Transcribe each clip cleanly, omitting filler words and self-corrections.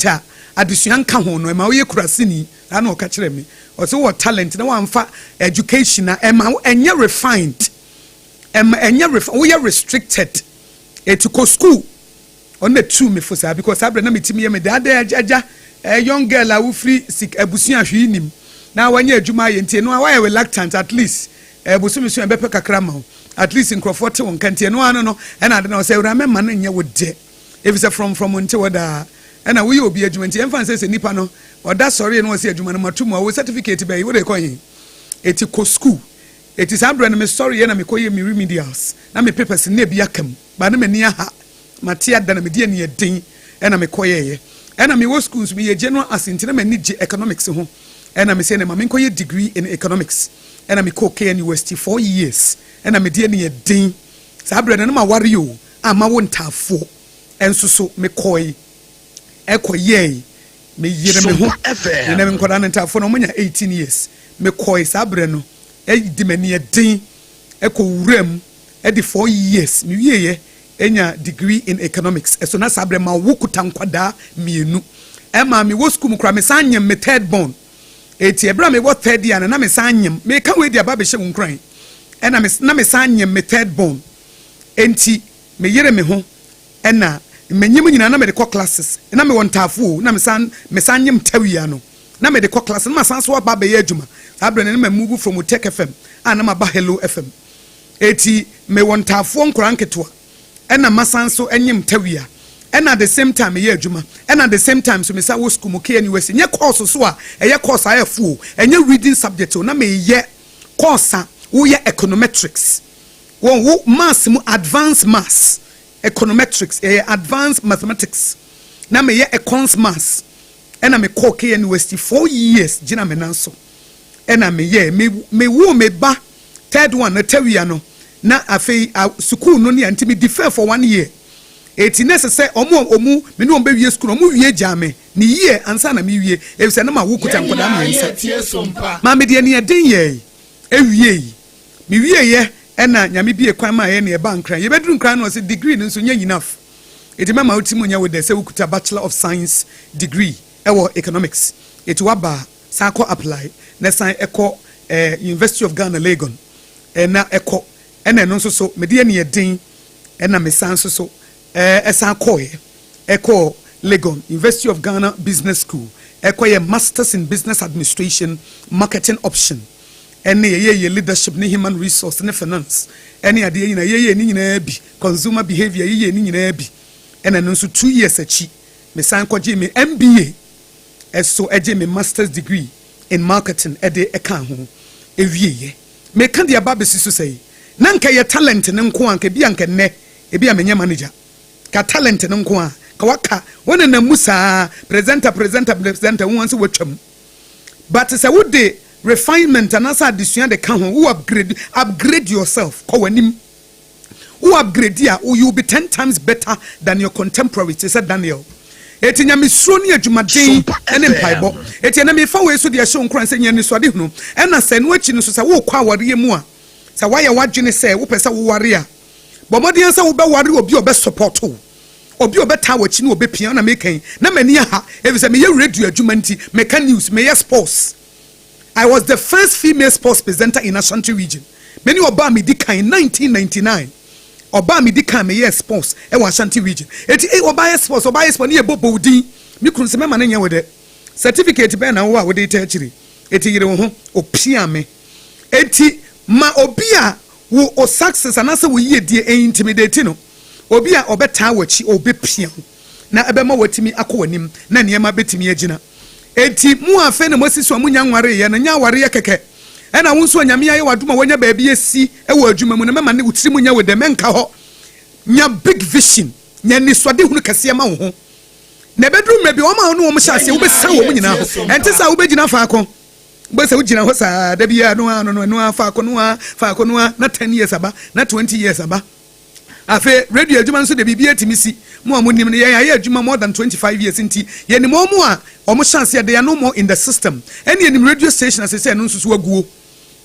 talenta adesuan ka ho no e ma wo ye kurasini ana o ka kire me o se wo talent na wan fa education na e ma enye refined we are restricted to go school on the two me for say because abre na metimi me da young girl a wo free sick abusuan hwe nim na wanya adwuma ye ntie no why reluctant at least busumi so embepe kakra ma at least in Crawford won kantie no ano no na ade na say ura me ma na nye wo de if it's from nte woda na we obi adwuma ntie emfa say nipa no oda sorry no say adwuma no matum wo certificate be wo de koyin eti ko school eti sabre na me sorry na me koye me remedials na me papers na bia kam ba na me ni aha matia da na me die ne den na me koye ye na me wo schools me ye general asint na me ni economics ho na me say na me koye degree in economics na me ko KN University 4 years na me die ne den sabre na ma ware yo ama wo ntafo enso so me koye ekoye me yire me ho na me nkoda ntafo no munya 18 years me koye sabre no di mani edin eko wuram di 4 years mi wieye enya degree in economics so na sabre ma wokuta nkwada mienu ma mi wo school kra me sanyem me third born eti ebra me wo third year na me sanyem me ka we di aba be hye nkran na me sanyem me third born enti me yere me ho na menyim nyina na me de classes na me wontafo na me sanyem tawia no na me de class na san so aba be ye adwuma sabre na me move from Tech FM na ma ba Hello FM eti me wontafo nkora nketo na masan so enyim tawia at the same time ye adwuma at the same time so me sa wo school mo KN University nye course so a eye course ayefu enye reading subject na me ye course wo ye econometrics wo maths mu advanced maths econometrics advanced mathematics na me ye econs maths na me call KN University 4 years gina me nanso na me ye me wo me ba third one na tawia no na afei school no ne antimi defer for 1 year eti necessary omu me no be wie school omu wie jame ni year ansa na me wie e se na ma wo kuta nkoda na nsa ma me de ne eden ye ewie me wie ye na nyame bie kwan ma ye ne ba nkran ye bedru nkran no se degree no so nya enough eti mama ultimo nya we de se wo kuta bachelor of science degree ewo economics eti waba sa ko apply na san eko University of Ghana Legon na eko na no so me de ne eden na me san so esan koye eko Legon University of Ghana Business School eko ye masters in business administration marketing option ene ye leadership ne human resource ne finance ene ade nyina ye ni nyina bi consumer behavior ye ni nyina bi ene no so 2 years achi me san koje me MBA eso eje me master's degree in marketing ede eka ho ewieye me kan dia ba besi so sei na nka ye talent ne nko anka bi anka ne e bi amenye manager ka talent ne nko a ka waka wona na musa presenter won se watwam but say wo de refinement and asa addition de ka ho wo upgrade yourself ko wanim wo upgrade ya you will be 10 times better than your contemporaries said Daniel eti nya misro ni adwumaden ene mpaibo eti na me fa we so de hye nkran se nya ni so de hunu ena se no achi no so sa wo kwa aware mu a sa waye wadwene se wo pese wo ware a bomodien se wo be ware obi obe support wo obi obeta wachi no obepia na mekan na mani ha ebi se me ye radio adwuma nti meka news me ye sports. I was the first female sports presenter in Ashanti region. Many oba me di kan 1999 oba me di kan me ye sports e wa Ashanti region eti oba ye sports ne ye bobo din me kun se me ma na nya wede certificate be na wo a wode ta akiri eti yire wo ho opia me eti ma obi a wo o success anase wo yie die intimidate no obi a obeta wachi obepia na ebema watimi akwanim na niema betimi agina eti mu afa na mosiso amunya nware ye na nya ware ye keke ena wo nso nyame aye waduma wonya baabi esi e wo adwuma mu na mema ne wutiri mu nya wede menka ho nya big vision nya ni sode hunu kase ma wo ho na bedroom ma bi wo ma ho no wo mhyase wo besa wo mu nyina ho enti sa wo begina fa akon besa wo gina ho sa da bia no afa akon na 10 years aba na 20 years aba afe radio adwuma nso de bibia timisi mo amonim ne ye adwuma more than 25 years nti ye ni mo a omo chance de ya no more in the system ene ni radio station as say no nso so aguo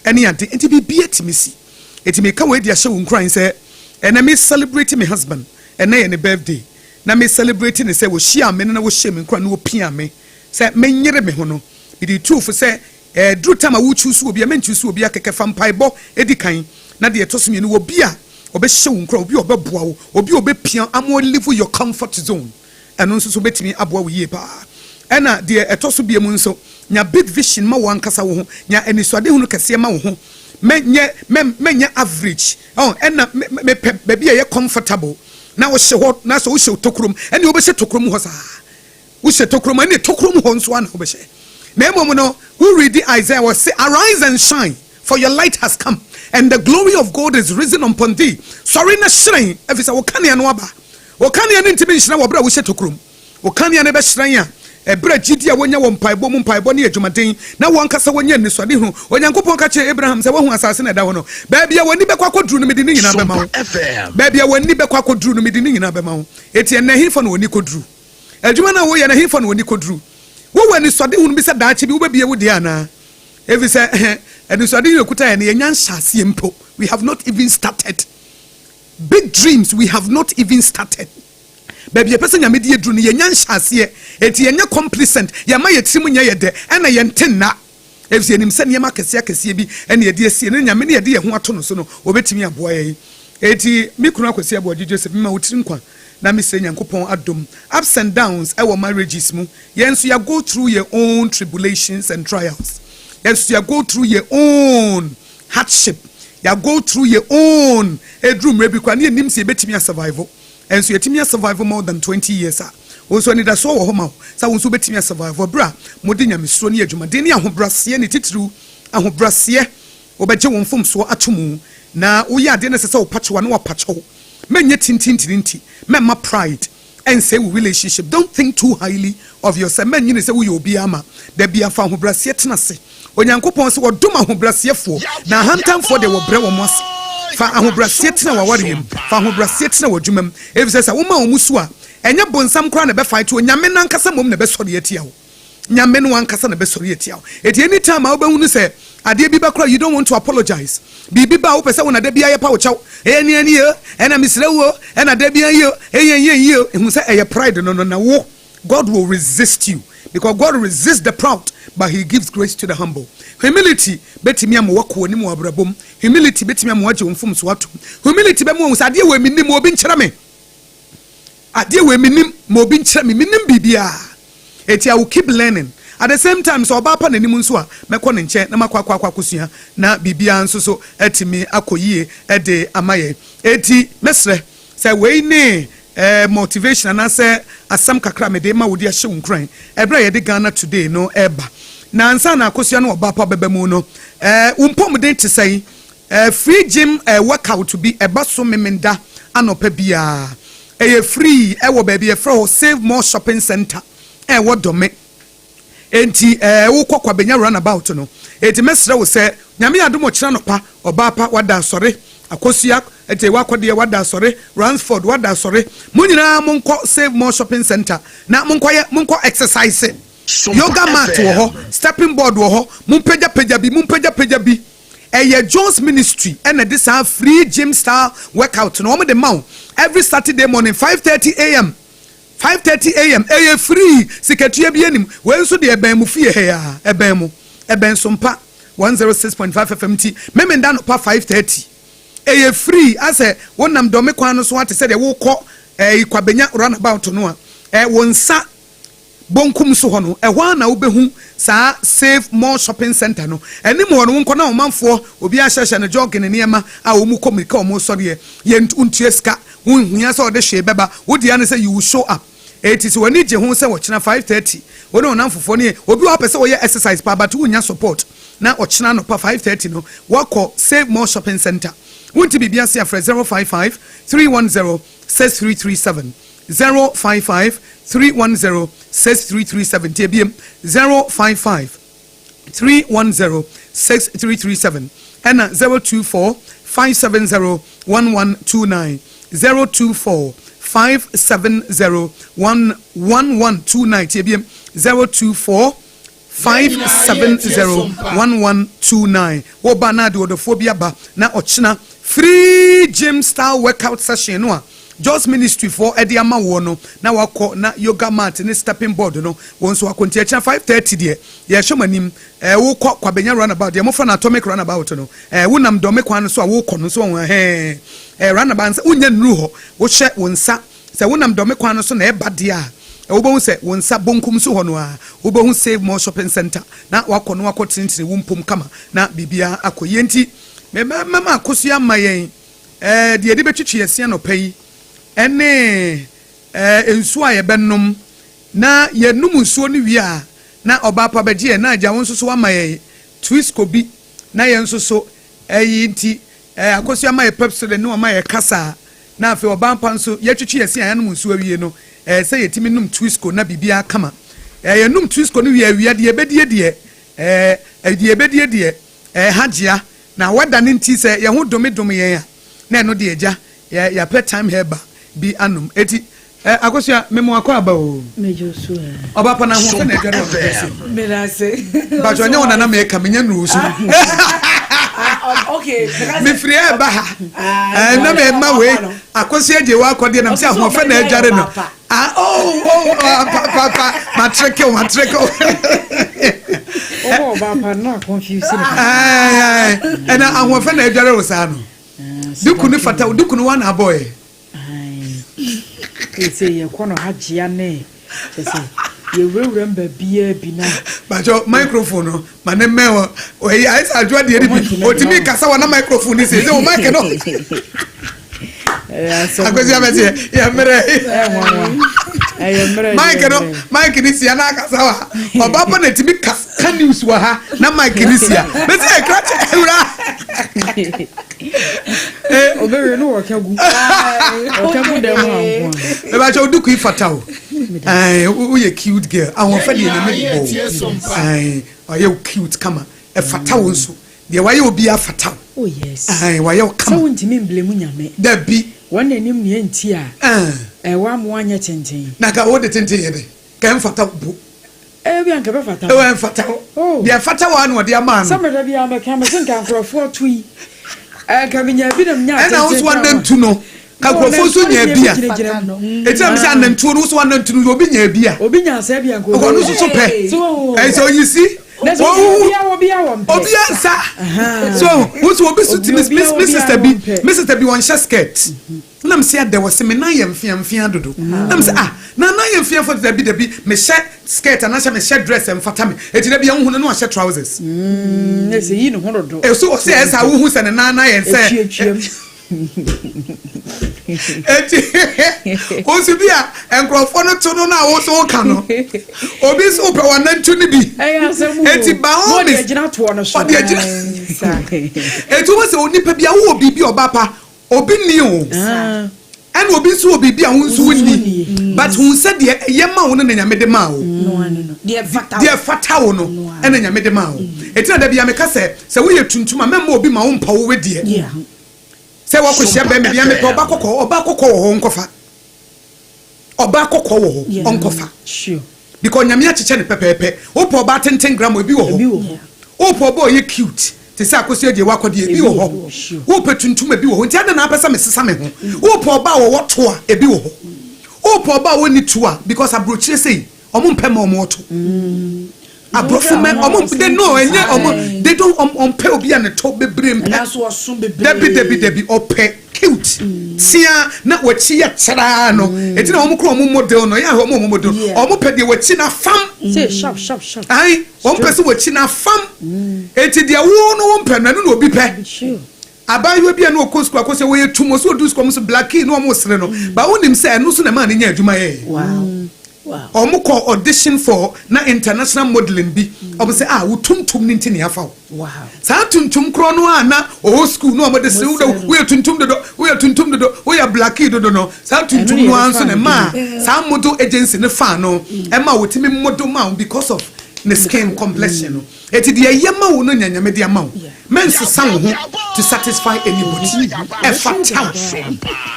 ene ante nti bibia timisi eti me ka we de ahye wo nkran say ene me celebrate my husband ene ye ne birthday na me celebrating say wo hia me na wo hia me nkra na wo pia me say menyere me ho no be the truth say dru time a wo choose obi a men choose obi akeke fa mpaebo edikan na de etoso me no obi a obehye wo nkra obi obeboa wo obi obepia amo live your comfort zone eno nso so betimi aboa wo yie pa ena de etoso bia mu nso nya big vision ma wo ankasa wo ho nya enisode hunu kese ma wo ho menye average ena me baby ye comfortable na wo hye ho na so wo hye tokrom ene wo be hye tokrom ho sa wo hye tokrom ene tokrom ho nso ana wo be hye na emo no who read Isaiah was say arise and shine for your light has come and the glory of God is risen upon thee sorry na shine efisa wo kane no aba wo kane no ntimi nhira wo bra wo hye tokrom wo kane no be shine ebra gidi a wonya wo mpaebo mu mpaebo ne adwumaden na wo ankasa wonya nisode hu onyankopon ka che Abraham se wo hu asase na da ho no baabia wani bekwa koduru no mede ni nyina bema wo baabia wani bekwa koduru no mede ni nyina bema wo eti na hifo no wani koduru adwuma na wo ye na hifo no wani koduru wo wani sode hu no bi se daache bi wo babia wo dia na evi se enisode yekuta ye ne nya nhase mpo we have not even started big dreams we have not even started baby a person nyame die dru ne yenya nhase eti yenya complacent yama yetimu nya yede ena yentenna efie enim se ne makese akese bi ena yede asie ne nyame ne yede ye ho ato no so no obetimi aboa ye eti mikunu akwese aboa Joseph ma wotiri nkwa na me se nyankopon adom ups and downs ewo marriages mu yenso ya go through your own tribulations and trials yenso ya go through your own hardship ya go through your own edrum rebi kwa ne enim se betimi survival and so yetimi survive more than 20 years also need so wo homa sa won so betimi survive bra modi nyamesuro ne adwuma de ne ahobrase ne titru ahobrase obeje won fom so atomu na wo ya de ne se wo pacho na wo pacho menye tintintinti memma pride and say we relationship don't think too highly of yourself menye ne se wo obi ama da bia fa ahobrase tena se onyankopon se wo dom ahobrase fo na hantam fo de wo bre wo mose fa ahobrase tena wa warem fa ahobrase tena wa dwumam efise sa wo ma wo musu a enye bonsam kra na be fight wo nyame nankasa mom na be sori atia wo nyame no ankasa na be sori atia wo eti anytime a wo be hunu se ade bi be kra you don't want to apologize bibi ba wo pese wo na da bia ye pa wo chaw eni ye ena misre wo ena da bia ye ye hu se eye pride no na wo God will resist you because God resists the proud but he gives grace to the humble. Humility betimi am wako ni mu abrabom. Humility betimi am waje wonfom so ato. Humility be mu ade we minim obi nkyere me. Ade we minim mo obi nkyere me minim bibia. Eti I will keep learning. At the same time so Obaapa nanim nso a mekọ ne nche na makwa akosua na bibia nso so etimi akoyie ede amaye. Eti mesre say we ne motivation and say asam kakra me de ma wodi ahye nkran ebra ye de Ghana today no eba na ansa na akosua no Obaapa beba mu no umpom de te say free gym workout to be eba so memenda anopa bia free wo ba bia free Save More Shopping Center wo dome enti wo kokwa benya runabout no enti mesre wo say nyame adomo kira no pa Obaapa wada sore Akosua Odehyieba Kodie wada sore Ransford wada sore munyina monko Save More Shopping Center na monko exercise yoga mat wo ho stepping board wo ho mumpeja peja bi Jones Ministry and this free gym style workout no the mount every Saturday morning 5:30 a.m. 5:30 a.m. free secretary bi anim we nso de eben mu fie he ya eben Sompa 106.5 FMT memenda no pa 5:30 free as a wonam dome kwan no so ate said e wo kọ ikwabenya runabout no a wonsa bonkum so ho no ehwa na wo behu sa Save More Shopping Center no enim ho no wonko na omanfo obi ahyehye no jogging ne niema a wo mu komika o mo sori ye ntue ska wonhua sa ode hwe beba wo dia ne say you will show up it is when je ho say wo kina 5:30 wo no namfofo ne obi wo pese wo ye exercise pa but wo nya support na o kina no pa 5:30 no wo kọ Save More Shopping Center won't be BNC after 055 310 6337 055 310 6337 TBM 055 310 6337 and 024 570 1129 024 570 1129 TBM 024 570-1129 Obana do the phobia ba na ochina free gym style workout session no Jos ministry for Ediama Wono, now wako na yoga mat ni stepping board no, wonso wakonti echa 5:30 die, ye shomanim, wo kwa benya runabout, ye mofa na atomic runabout no, wunam dome kwa so wo kono so runabout unya nruho, wo hye wonsa, se wunam dome kwa so na eba dia, wobon se wonsa bonkum so hono a, wobon save more shopping center, na wako no wako tintiri wumpum kama, na bibia akoye nti, mama Akosua mayen, de edi betwitwe yesi no pai, ene ensu a yebenom na yenum nsuo ni wi a na Obaapa beje na agya wonso so amaye twisco bi na yenso so nti Akosua amaye pepsile no amaye kasa na afi Obaapa nso yetwitwe yesi a yenum nsuo awie no se yetimi num twisco na bibia kama yenum twisco no wi awia de ebedie de hagea na wada ne nti se ye ho dome yen a na eno de agya ya pet time heba bi anum eti Akosua memo akwa aba o mejo so Obaapa na ho fe na edware o me na se ba jo nya wona na me ka menya nu so okay me free eba ha na me ma we Akosua je wa akode na se ho fe na edware no papa matreke Obaapa na confuse na ahwo fe na edware o sa no dukunu fata dukunu wana boy say ye kono hagea ne say ye wewrem ba bia bi na ba jo microphone no mane mewo o yi ai sa jo de bi otimi kasa wana microphone ni say o mic no Akosua mese ya mere mic ni sia na kasa wa Obaapa na timi kasa news wa ha na mic ni sia mese krache ewura obere no wakagu dem anko e ba jo duku ifata o o ye cute girl awon fa de na me bo o ye cute kama e fata wo nso de wa ye obi afata oh yes wa ye kama so ntimi mblemu nyame da bi won anim ne nti a wa mo anya tenten na ka wo de tenten ye be ka mfata bu bi anka be fata e wa mfata o de fata wa no de ama no sameda bi ameka me senka nkrofo tui ka binya bi dem nya tenten e na wo so anantu no ka nkrofo so nya bia e am say anantu no so anantu no obi nya bia obi nya sa bia nko no so pe e so you see obi ansa so who's obi suit miss sister bi one share skirt nam say there was me na yemfiamfia dodo nam say na yemfia for the bi me share skirt and na me share dress em fata me eti na bia hu no share trousers na say yi no ho dodo e so say esa wo hu se na yen say eti osibia enkrofo no to no na wo so ka no obi so pe wanantu ni bi eti ba ho me agina to no so eti wo se onipa bia wo bibi Obaapa obi ni o and obi so obi bia wo so ni but hu se de yema wo no na nyame de ma wo de fata wo no na nyame de ma wo eti na da bia me ka se wo ye tuntuma memma obi ma wo mpa wo we de se wa ko hye be me bia me to Oba kokko wo ho nkofa Oba kokko wo ho onkofa sure because nyame acheche ne pepepe wo po Oba 10 gram obi wo ho wo po Oba ye cute te sa Akosua je wa Kodie ebi wo ho wo pe tuntum ebi wo ho nti ada na apesa me sesa me ho wo po Oba wo to a ebi wo ho wo po Oba wo ni to a because abrochire sei omo mpema omo to abrofo men they know they don't pay obi an to bebrem na so osun bebrem debi ope cute sia na wachi ya chara no eti na omo kro omo model no ya omo model omo pe de wachi na fam say sharp ai omo pe se wachi na fam eti de wo no omo pe na no obi pe abayo bia na okosku Akosua we tumo so odu skom so black no omo sere no ba wonim say no so na ma nya adwuma ye wow omuko audition for na international modeling bi obo say wo tuntum ni ntini afa wow sa tuntum kro no na o school no omo de se we tuntum dodo we black dodo no sa tuntum no anso na ma sa model agency ne fa no e ma wotimi model ma because of the skin complexion no eti de yema wo no nyanyame de ama wo men sesa wo ho to satisfy anybody e fatal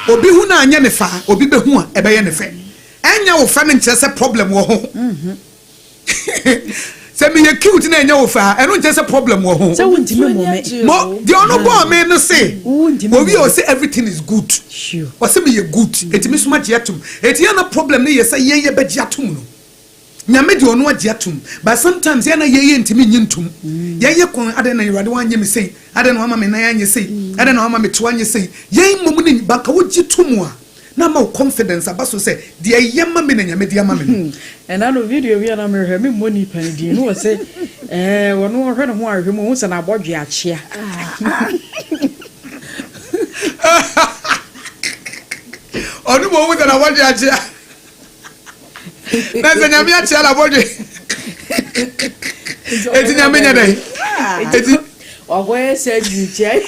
obi hu na anya ne fa obi be hu a e be ye ne fe enya wo fa ne nkyerese problem wo ho Say me cute na enya wo fa. E no just a problem wo ho. Say wontimi mo. Mo the ono bo me no say. Obi o say everything is good. Sure. O say me ye good. Etimi so ma je atum. Eti ya na problem na ye say ye be je atum no. Nyame de ono agye atum. But sometimes ye na ye ntimi nyintum. Ye kon ade na Awurade wanye me say. Ade na wama me na anye say. Ade na wama me to anye say. Ye mmom ni baka wo gye tum a. Na ma confidence abaso say de ye ma me na Nyame de ama me. And I know video we na me hwe me money pan di no say wono hwe no ho ahwe mo say na abodwe achia. Onu mo wo na abodwe achia. Na se Nyame achia la abodwe. Eti Nyame nya dai. Eti ogwe say di chai.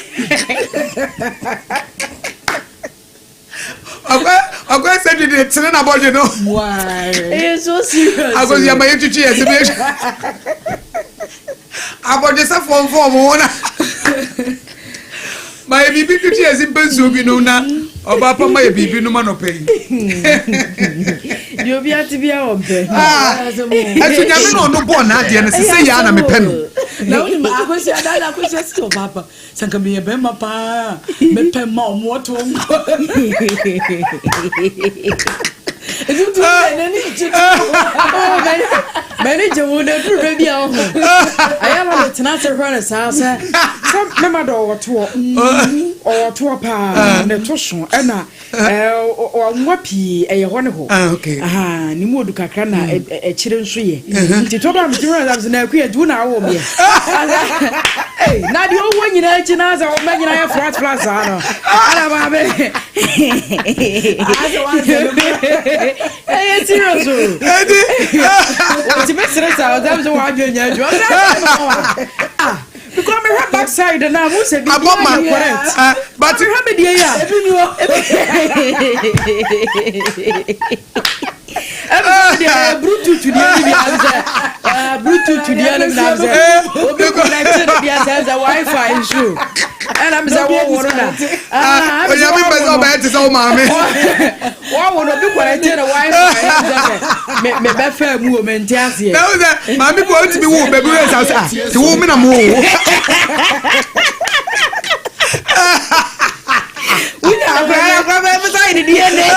Ogwe said you did tell about you know. Why? It's so serious. I go ya my to cheers. About just a form one. My baby to cheers in Pensu be no na. Obaapa my baby no man pay. You be at to be out there. As you never no born at the end, say ya na me pen. Now I go say I go just to Papa. Sanka me be ma pa. Me pen ma mo to. Manager would have baby on. I am a tenacious runner's house. Some member or two or pa, the Toshon, Anna, or Wapi, a wonderful. Okay. Ah, Nimo Ducacana, a children's tree. To talk about the now queer do now. Hey, now the old one you know, Chinaza or Magna Flat Plaza. Hey, seriously. What's the best result? That was a while you because me backside and I will say I got my correct. But you have Bluetooth to the enemy. Bluetooth to the enemy. There's a Wi-Fi issue. And I'm saying, I'm so mommy. Why would I do what I did a Wi-Fi? Me better movement. Yes, mommy going to be woman. The woman a move. We have decided the DNA.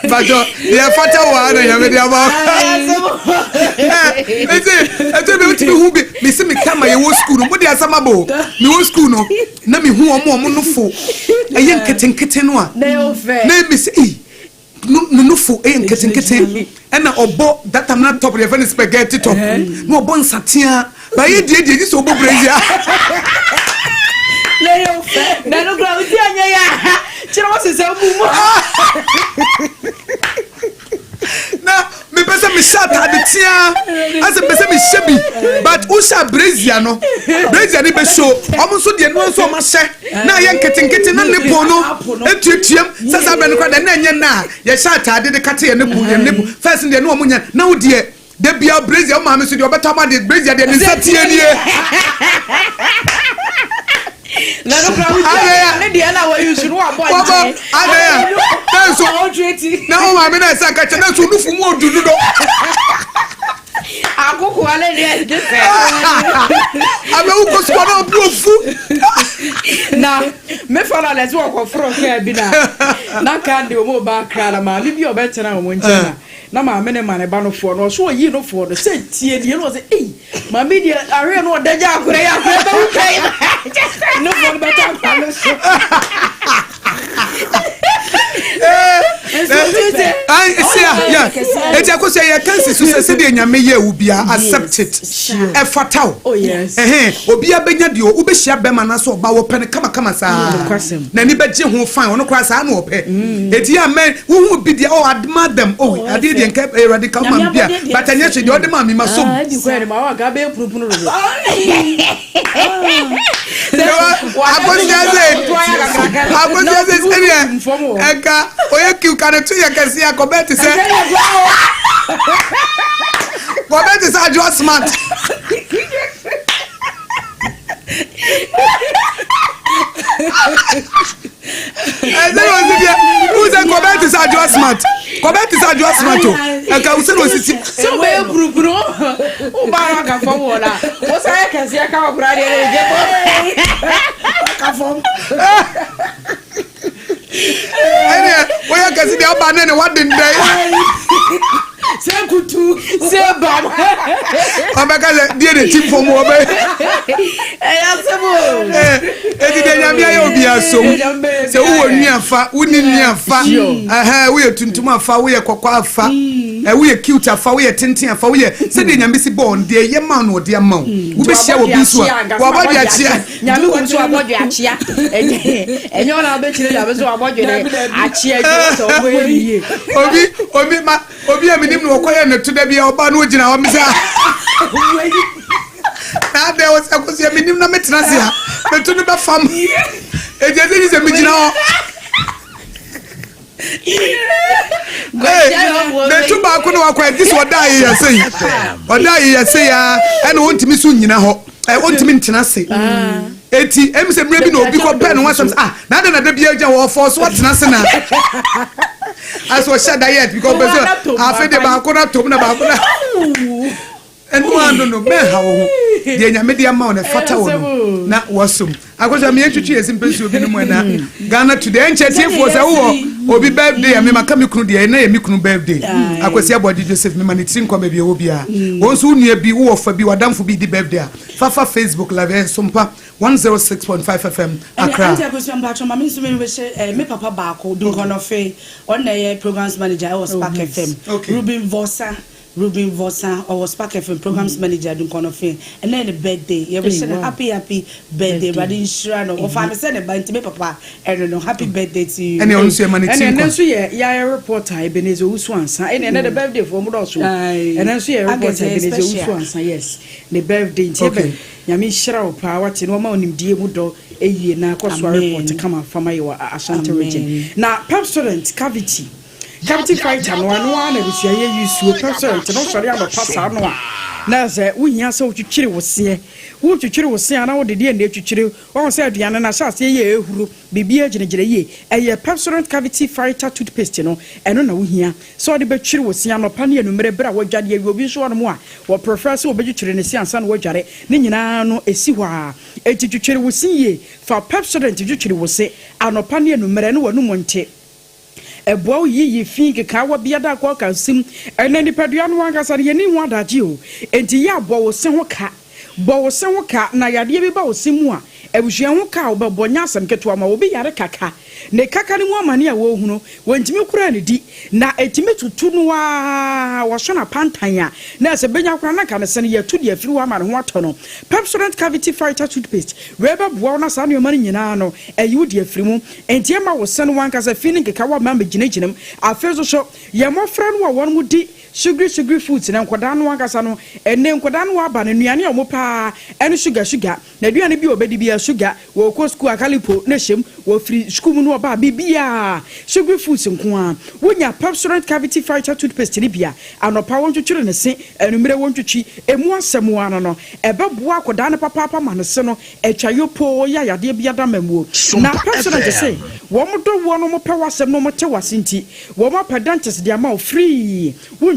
But you father one and you have I don't know who be missing me come my school. What they are some abo. No school no. Na me who am no fo. A young kitten one. Name is E. No fo a kitten. And obo that I'm not top of the spaghetti top. No bon satia. But you did this obo brazier. Nano Claudia, Charles is a now, me person me shot at the tia as a person me shabby, but Usha Braziano, Braziani be show, almost so the no so much. Now, young kitten and the pono, and Tutium, says I've been called an na. Yes, shot I did the catty and the nipple, fasten the no munya. No, dear, there be a Brazil, mamma, so you're better man, the Brazil than Nano Claudia, Diana, where you should walk. Now, I mean, I said, I don't know for more to do. I'll go quality. I'm not going to now, me father, let's walk off from here. Now, can't do more back, Crama. Leave your better now, winter. Now, my men man a banner for no, so you know for the same tea, you know, say, my media, I really know that no one better. It's a question. I can't say Nyame will be accepted. A fatal. Oh, yes. Obia Benyadio, Ubeshia Bemana so Bawo Pen, come as Nanny Betty who find on a cross I know pay. A dear man who would be the oh, admire them. Oh, I didn't keep a radical man, but I yes, you're the mammy, my son. I declare my Gabe. You can see a comment to say, comment is a just smart. Who's a comment is adjustment? Comment is adjustment. And can we say so we are bro. Obaapa for wala. What's I can see a cow brother. We are can see the Obaapa what didn't they? Say kutu, say bam. Obaapa did the team for more. So who near fa, who near fa, we are tuntuma fa, we are cocoa fa, we are cute fa, we are tintin fa, we are sending a missy bone, dear Yaman or dear Mount. We be share with this one. What about your Yamu to about your chia? And you're not betting that was about your chia. Obi, I mean, no quiet to the be our banujina. Now there was a question, I mean, no metrasia, but to the family. It is a original. The two back when I quite this what I say. What I say, and want to miss soon, you know. I want to mean Tenassi. 80 M. Maybe no because pen was now that the beer or force what's Nasana. As was said yet because I fed the balcony to me about. And one no man how the media amount of fatal not was some. I was a mere 2 years in Pennsylvania. Ghana to the ancient was a war or be birthday. I mean, my coming could be a birthday. I was here about Joseph Mimani Tinko maybe Obia. Once who near be war for be what done for be the birthday. Fafa Facebook Live Sompa 106.5 FM. Accra. Me Papa Bako do konofe on the programs manager I was Spark FM. Ruben Vosa or Spark FM programs manager do konofe and then the birthday. You wish happy birthday. Radin Shrano or family send by me Papa. I don't know happy birthday to you. And you also money. And then so yeah reporter Ebenezer Uswansa and another birthday for Mudosu. And then so yeah reporter Ebenezer Uswansa yes. The birthday in Yami Shrao power to no more in dear Mudo a year now Akosua report to come from my Ashanti region. Now pep student cavity fighter no one and we use to pep student no sorry about pass no na say we nya so twitwire wo se wo twitwire wo se ana wo de de twitwire wo say aduane na sha se ye ehuru bibia ginegire ye eye Pepsodent cavity fighter toothpaste no eno na wo hia so de betwire wo se anopa ne enumere bra wo dwade ye obi so no mo a wo prefer so wo betwire ne se ansa na wo dware ne nyina no esi hɔ a twitwire wo se ye fa Pepsodent twitwire wo se anopa ne enumere no wonu monte ebo yi fi keka wa biada kwa ka sim ene nipadua no ankasa ye ni hu adaje o enti ya bo wo se ho ka na yade bi ba wo simu a ebusua ho ka wo bebo nya asem keto ma wo bi yare kaka ne kaka ni mu amane a wo hunu wantimi kura ne di na etimi tutu no wa wo so na pantan a na se benya kura na ka ne sene ye tu de afiri wa ma ne ho ato no Pepsodent cavity fighter toothpaste we ba bo na sa ne ma nyina no eyi de afiri mu enti ma wo sene wan kasa feeling keka wa ma ginaginam afezo so ye mofra no wa won mu di sugary foods na nkoda no ankasa no enne nkoda no aba na nuane a mo pa ene sugar na duane bi obedi bia sugar wo ko school akalipo na hjem wo free school no oba bibia sugary foods nko a wonya Pepsodent cavity fighter toothpaste ni bia anopa won twetwere ne se enumere won twetwi emu asemu ano no ebeboa akoda ne papa ma ne se no etwayopo ya yade bia da mamuo na Pepsodent say wo mo do wo no mo pa wasem no mo te wasinti wo mo pedantes dia ma free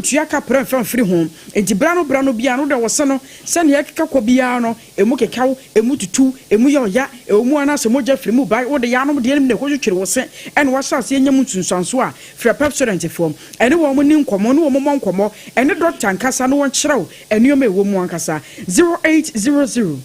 tuaka prefan free home enti brano bia no de wo se no se ne yakeka ko bia no emu kekaw emu tutu emu yoya emu ana se moja free mu bai wo de ya no de ne ko twetwere wo se ene wa sha se enyam tunsanso a free Pepsodent form ene wo mo ni nkomo no wo mo nkomo ene doctor ankasa no won kyerɛw ene o me wo mu ankasa 0800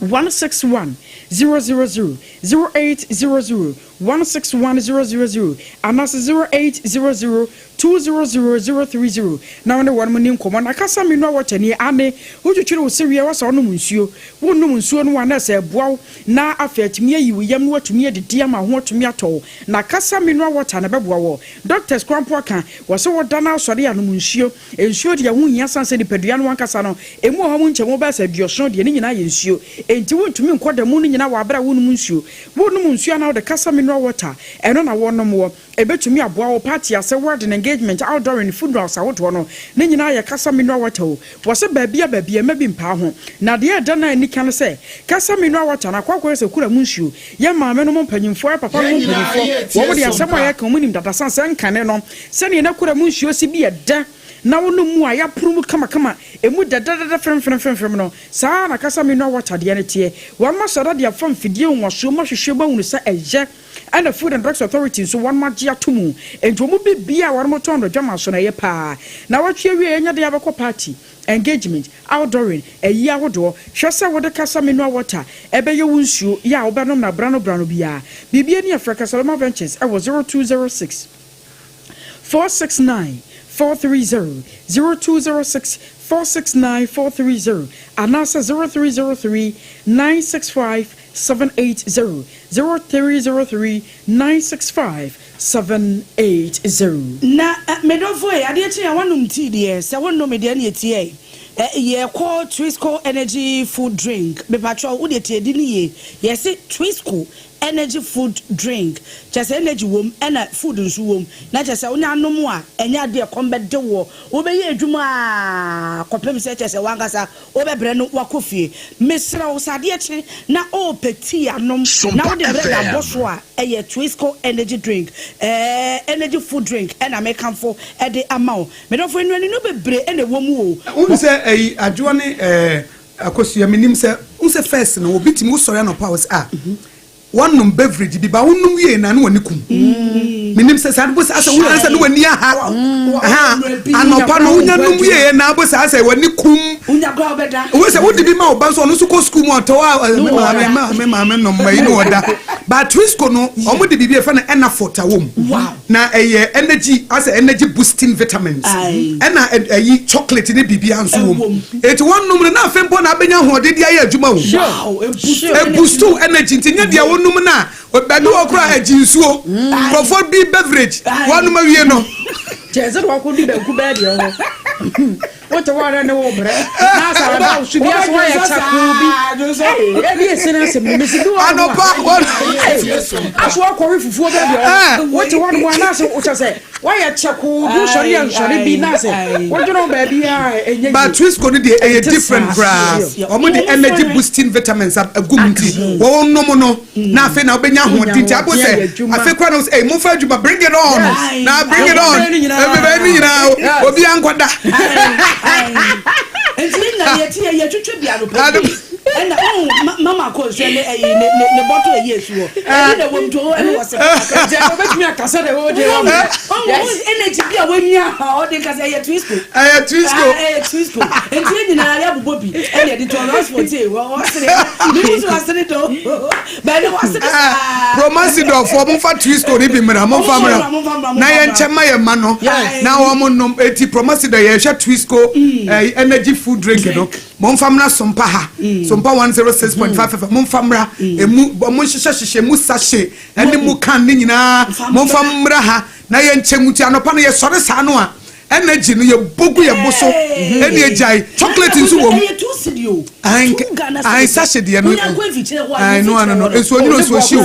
161 000 0800 161 000 and that's 0800 200 now no one money come on akasa me no watch ani ame wo twetwere wo sewie wa so no munsuo wo no munsuo no wana se boaw na afetimi ayi wo yam no watumi adidi ama ho atumi ato na akasa me no watch na beboa wo doctors kwampo aka wo se wo dana sori ya no munsuo ensuo de ho hia sanse ni padua no ankasa no emu ho mu nkyemo ba sa duoso de ni nyina ye nsuo enti wo ntumi nkoda mu no nyina wa abra wo no munsuo wo no munsuo na wo de kasa me no water eno na wo no mo ebetumi aboa wo party ase word na engagement outdoor in food house awoto no ne nyina ya kasa mineral water o wo se baabia mabi mpa ho na de da na ni kan se kasa mineral water na kwakwa se kura mu nsuo ye maame no mpanyimfo papa no mpanyimfo wo mo de asema ya kan mu nim dada san se nkane no se ne na kura mu nsuo si bi da na wono mu a ya prum kama emu dada frem no saa na kasa mineral water de ne tie wa ma sara de afam fidie nwoso ma hwehwe ba hunu sa eje ana food and drugs authority so one ma gia tomu entomu bibia wa mo tondo dwama so na ye pa na watwe wie enya de abekọ party engagement outdooring eyi awodo hwese wode kasa mineral water ebeye wunsuo ya obenom na brano bia bibia ne Africa Salama Ventures e was 0206 469 430 0206 469 430 anasa 0303 965 780 0303 965 780 na medofo e ade chi wanum tea de se wonno me de na tie ye call Twisco energy food drink be patro wo de tie di ni ye yes Twisco energy food drink just energy wom and food nso wom na just wonya anom a enya de kombe de wo wo be ye adwuma kopem se just wankasa wo be bre no wakofie mesra wo sade echi na o peti anom na wo de bre da boso a eye Twisco energy drink energy food drink and American for e de amount me don fo enwani no be bre e na wom wo wo se adwo ne akosua menim se wo se first no obi timi wo sori no powers one beverage bi ba wonum wie na no wani kum minim se sad bo sa asa wo ansa no wani aha anopa no wonya num wie na bo sa asa wani kum unya gwa obeda wo se wo di bi ma oba so no so ko school mo to ma no mai no oda but Twisco no omo di bi e fa na enafort awom na energy asa energy boosting vitamins na chocolate ni bibi anso wom eti wonnum na afempo na abenya hode dia ya adwuma wo e boost energy ntinya dia wonnum na obadu okura ajinsuo profo bi beverage wonnum awie no jezo wa ko di be ku be dia wo what water no bre na sa ba su bia so ya chaku bi e bi esena se me si do anopa aso akori fufuo be dia what one mo na so o chase wa ya chaku du sori ya sori bi na se what do no ba bia enye but Twisco no dey a different grass omo the energy boosting vitamins agumti wo nom no na afi na obenya hodinti abo se afi kwa no say mo fa adwuma bring it on na bring it on everybody nyina obi ankoda Entini na yeti ye twetwe bia no pa. And mama ko se ne bottle e yesu o. E na wom to e wo se. Je no bet me akasa de wo de wo. Energy bia wanya o de kasa ye Twisco. Twisco. Entini na ya bobo bi. E de to Ransford e wo se. Ni so asere do. Ba de wo se. Promasido for mo fa Twisco ni bi mra mo fa mra. Na ye nchema ye ma no. Na wo mo nom eti Promasido ye hwa Twisco energy food drink no. Mo fa mra Sompa ha. Sompa 106.5 mo fa mra emu mo hyehyehye mu sachet ene mu kan ni nyina mo fa mra ha na ye nchemuti anopa no ye sore sa no a energy no ye bogu ye boso ene ejai chocolate nso wom ai sachet de no ai no eso nyino so hyi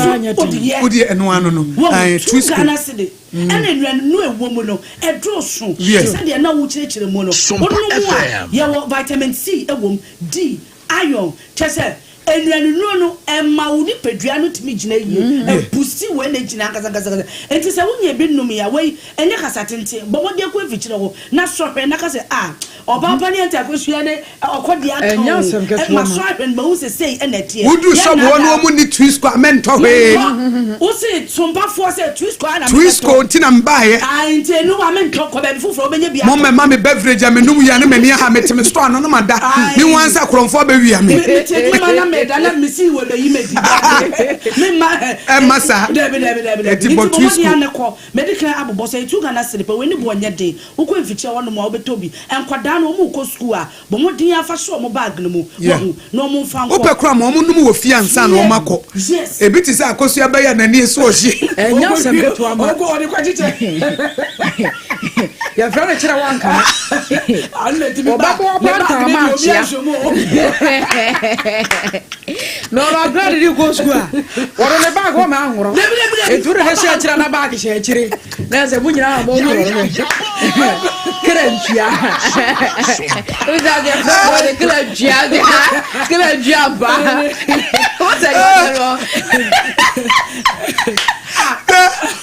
odi eno ano no ai Twisco ene no ewom no edroso se de na wo kirikire mo no ono ye vitamin C ewom D iron chese enwanu no emma wo ni pedua no timi gina yie e boosti we na gina kasa enti se wo nye bi num ya we enye kasa tente bo mo de ko efikire ho na sohwe na kasa Obaapa ni enta Akosua ne okodi aka ma sohwe ma wo se sei na tie wo du so mo no mo ni Twisco amento hwe wo se Sompa fo se Twisco ana Twisco ntina mbaye enti no amento ko ba fufuro benye bia mo mema me beverage amenum ya ne mani ha metime store no ma da ni wansa kromfo ba wi ame medala misi wo be yimedi me ma masa eti bo Twisco ne ko medical abobo so etu Ghana sleep we ni bo onye de wo ko efiche wo no mo obetobi enkwada no mo ko school a bo mo din afa so mo bag no mu no mo fa nko opekra mo num wo fia nsa no makọ ebiti se Akosua ba ya nani eso ohye enya sembeto ama ogo oni kwachiche ya fere chira wanka Obaapa Akosua ma chia no ba grade di go school woro ne bag o ma anworo etu re hye akira na back hye akire na se munyina mo mo krentia uza de krentia ba what say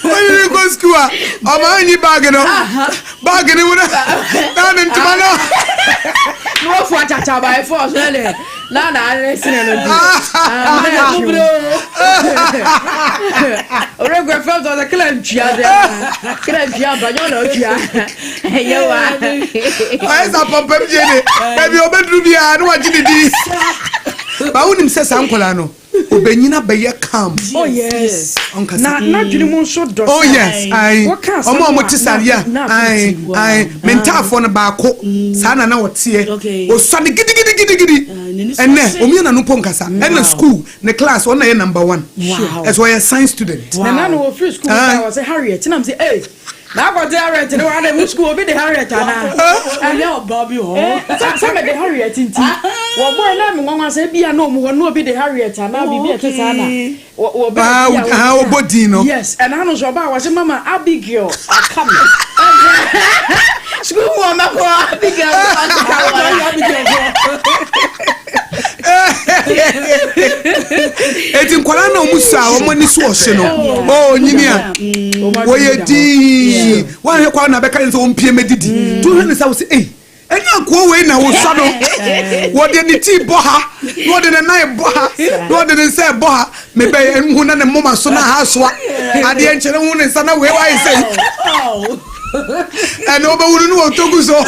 when you go school amani bag no wona na ntuma no no for chacha by force really na listen no di ore go felt the krentia ba yo no tia yewa ai sa pompem jene e bi obedru bia no wagididi ba wonim se sankola no obenyina beye calm. Oh yes. Na dwene mu so do. Oh yes. Ai omo tisaria. Ai mentafo no baako sa na wote o so ne gidi enne omiana no ponkasa enne school ne class one na number 1 as why a science student na no free school I was Harriet na am say hey na go there Harriet no one dey school be the Harriet ana and your Bobby ho some the Harriet nti wo boy na me nwanwa say bia na omu no be the Harriet ana bibia tete ana wo be o body no yes and I no so ba was mama Abigail come school wo ma ko Abigail eti nkwala na omusa omani so ohye no o nyinia wo yedi wa he kwa na beka nso ompie medidi tu he ne sa wo se eh enya ko we na wo so no wo de ni ti bo ha wo de ne nai bo ha wo de ne se bo ha me be hu na ne moma so na ha so ade enchere hu ne sa na we wa ise and oba wuru no otogu so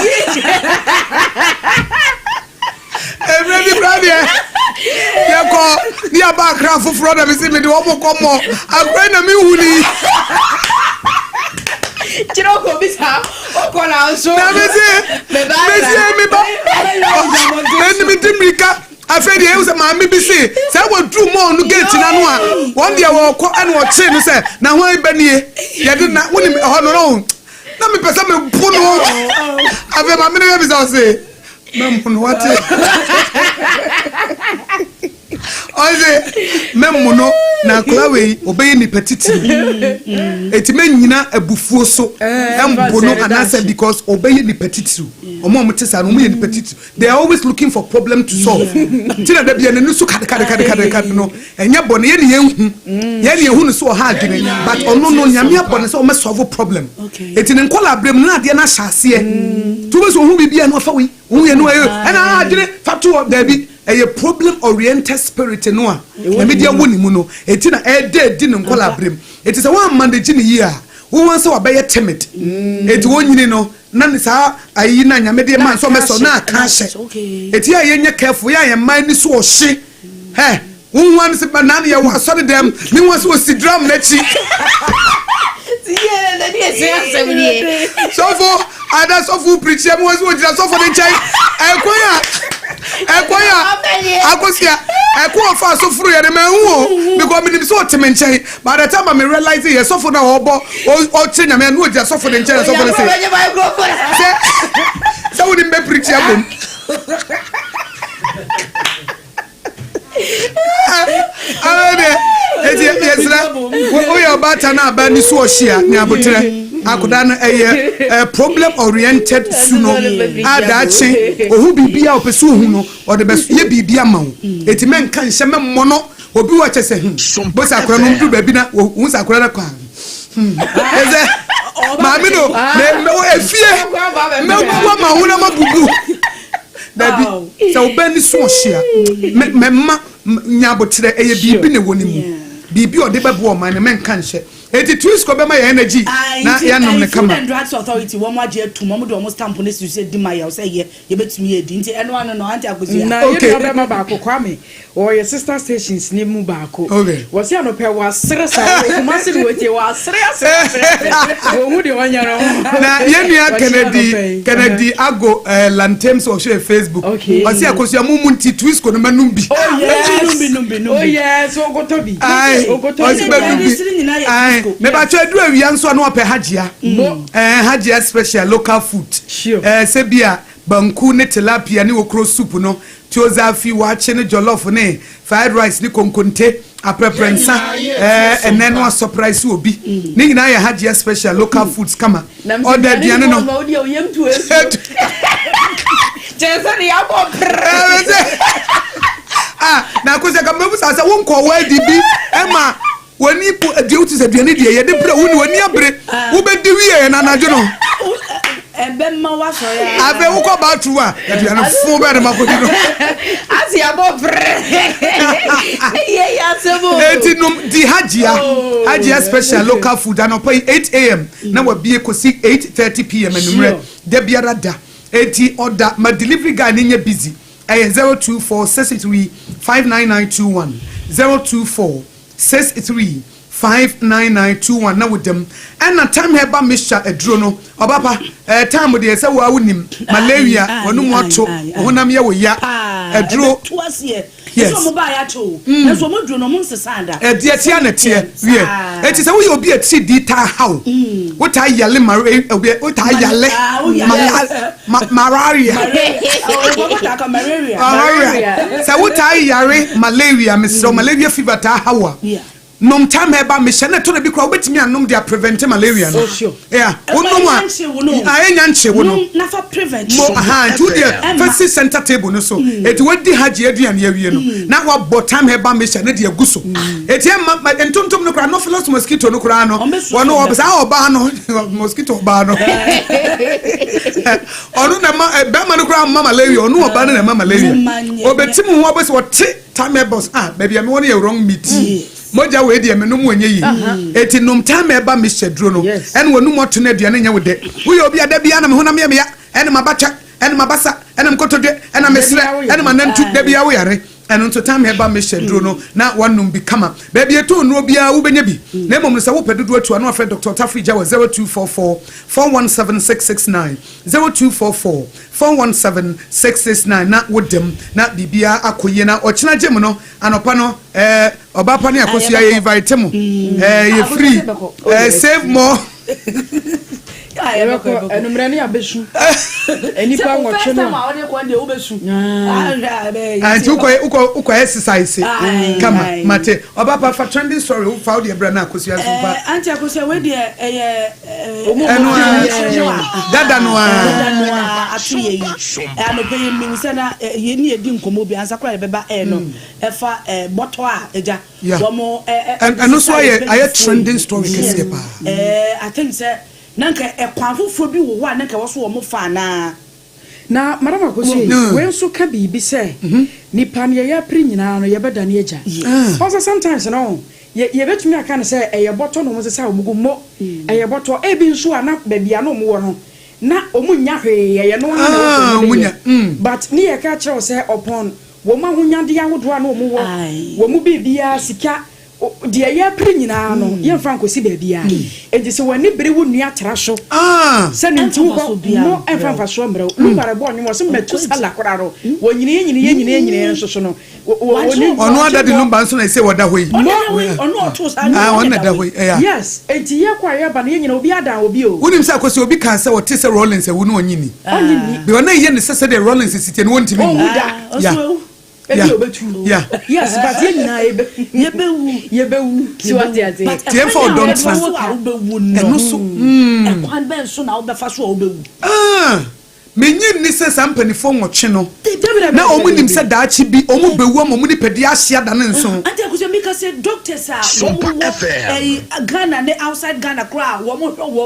every brother yako ni aba craft for na me se me de omo komo agbe na me huni chiro ko bisa o ko na so na me ba me dimrika afedi e se ma me bi se wo dru mo no gate na no a won de wo ko ene wo che no se na ho iba nie ye de na woni ho no na me pesa me puno ave ma me na bi se memmuno wate oze memmuno na klawe obeye ni petiti etime nyina abufuo so embono anasa because obeye ni petiti omo mutesa no mo ye ni petiti they are always looking for problem to solve tina da bia ne su kad no enya bone ye ne yehu no so ha adwene but ono no nyame abone so o me solve problem etine nkola abrem na ade na hyase to be so hu bibia no fa wi hu ye no ana adwene fatu dabi a problem oriented spirit no a na media woni mu no etina di ne nkola abrem it is a one manage ni year who wants to be timid eti wonyini no na ne sa ayi na nyame de man so meso na ka hye eti aye nya careful ya man ni so ohye he who wants banana ya wa so dem ni wants to si drum na chi yeah let me say something so for ada so for preach am was wo jira so for the chai ekoya akosia fa so furu ye me hu because me so temenchai by the time I realize ye so for na obo o chinya me no jira so for the nchai so for the say so we be preach am yesra wo yo bata na ba ni so ohia ni abotre akoda no problem oriented suno adachi ohu bibia opesu ohu no o de beso ye bibia ma wo eti men kan hye memmo no obi wa chese bo sakora no mdu ba bi na wo sakora na kwa eze maami no me efie me wo ma wo na mabubu dabi so obani so ohia memma nyabotre eye bibi ne woni mu bibi o de bebo o man men kan hye eti twist ko be ma energy na ya nom ne kama drugs authority wo ma je tu mo do mo stamp ne su se di ma ya o se ye betumi edi nti eno anu no anti akosia na ye do be ma ba ko kwame or your sister stations ni mu ba ko wo se ano pe wa sere sa wo ma se wo tie wa sere wo hu de wanyaro na ye nua Kennedy ago lantems o share Facebook o se akosia mu nti twist ko no manum bi oh yes o go to bi o go to bi me ba twa du awia nso na ope hajia hajia special local food se bia banku ne tilapia ne okro soup no tioza fi wa che ne jollof ne fried rice ne konkonte aprepensa and then was surprise will be Nina Hajia special local foods come or the Diana no now cause I can remember as I won't call where DB Emma when you put a duty to the end you didn't put when you break who bet the way and I don't know and then was I bet we go back to one and you are not full better as you above the Hajia special local food and I'll pay 8 a.m. now will be a 8:30 p.m. and Debiarada 80 order my delivery guy in your busy 024 63 59921 024 63 59921 na with them and na time heba Mr. Edrono Obaapa time dey say wa wonim malaria wonu moto honam ye wo ya Edro yes so mo ba ya to na so mo drono mo nsesanda dia tia na tie wie eti say wo ye obi eti di ta how wo ta yale wo ta yale malaria say wo ta yare malaria Mr. malaria fever ta how nom time heba me hye na to na bi kwa obetimi anom dia prevent malaria no yeah wonom a anya nche wono na for prevent to the first center table no so eti wadi haji aduane awie no na wa bo time heba me hye na dia guso eti entontom no kra no philos mosquito no kra no wono obisa oba no mosquito oba no onu na be ma no kra ma malaria onu oba no na ma malaria obetimi ho obisa wote time heba baby me won ye wrong meat moja we de me no mu enye yi eti nom time eba me shedro no en wonu moto na aduane nya wode wo ye obi ada bia na me honam ya me ya en mabacha en mabasa en mkotode en mesre en manantu da bia wo yare en nto time eba me shedro no na wonum bi kama ba bia to no bia wo benya bi na mom no se wo pedodo atu no afre Dr. Tafrija wa 0244 417669 0244 417669 na wodem na bibia akoye na ochina gem no anopa no Obaapa Akosua ye invite mo ye free save more enumrani abesu enipa nwotwe no and uko exercise kama mate Obaapa for trending story who found the brand Akosua Sompa anti Akosua we de dada no atu ye no pe mi se na ye ni edi nkomo bi ansa kra beba no efa bottle a eja womo and also I trending story kese pa I think say nanka ekwan foforo bi wo wa nanka wo so wo mo fa na madam Akosua we nso ka bibi se nipa ne ya pri nyina no ye beda ne eja also sometimes no ye betumi aka ne se eye bottle no mo se sa omugu mo eye bottle e bi nso ana ba bia no mo wo no na omunya hwe ye no na omunya but ni ye ka kire se upon wo ma hunyade ya hodo na omu wo mu bibia sika de ya pri nyina no ye mfa nkosi ba bia eji se wani bere wo nua tra so se ni nti wo no emfa mfa so mbre wo bare bo onwo se metu sala koraro wo nyine so no ono ada de number so na se woda hoyi ono oto sa ono da hoyi yes eji ye kwa ye ba na ye nyina obi ada obi o wonim se Akosua obi kan se wote se Rollins e wo no onyini be ona ye ne se de Rollins site no wontimi yeah. Yes, but yebewu. Si what they are saying. Tie for don't trust. No so. Ekwan ben so na obefa so obewu. Menyi ni se sampani fo nwotwe no. Na omunim se daachi bi omu bewu omu ni pedi ahia da ne nso. Anti Akosua mika say doctors are Ghana ne outside Ghana kra wo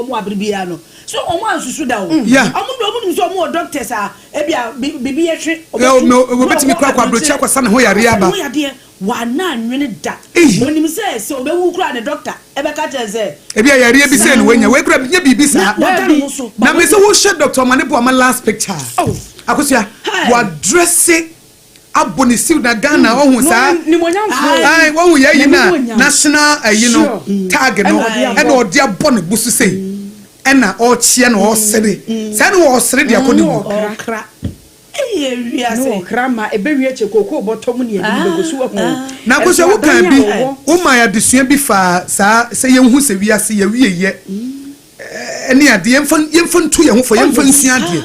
mu abribia no. So omo ansusu da o. Omo so omo doctors are ebia bibi ye hwe. We betimi kra brochi akwasa ne ho yare aba. Ho yare wa na nwene da. Onim say so obewu kra ne doctor ebeka teze. Ebia yare bi say ne wenya we kra nya bibi sa. Na me say wo hwe Dr. Manepo ama last picture. Akosua wa dress aboni siw na Ghana ohun sa ni monyamfo ai wo ye yina national tag no and odi abone busu sei ena o chie na o sere say no o sere dia kodi mu kra wiase no kra ma ebewie chekoko botom ne edi begosu ho na Akosua wo kan bi wo ma ya desua bi fa sa se ye hu se wiase ye wieye ene ade yemfa ntu ye ho fo yemfa nsia ade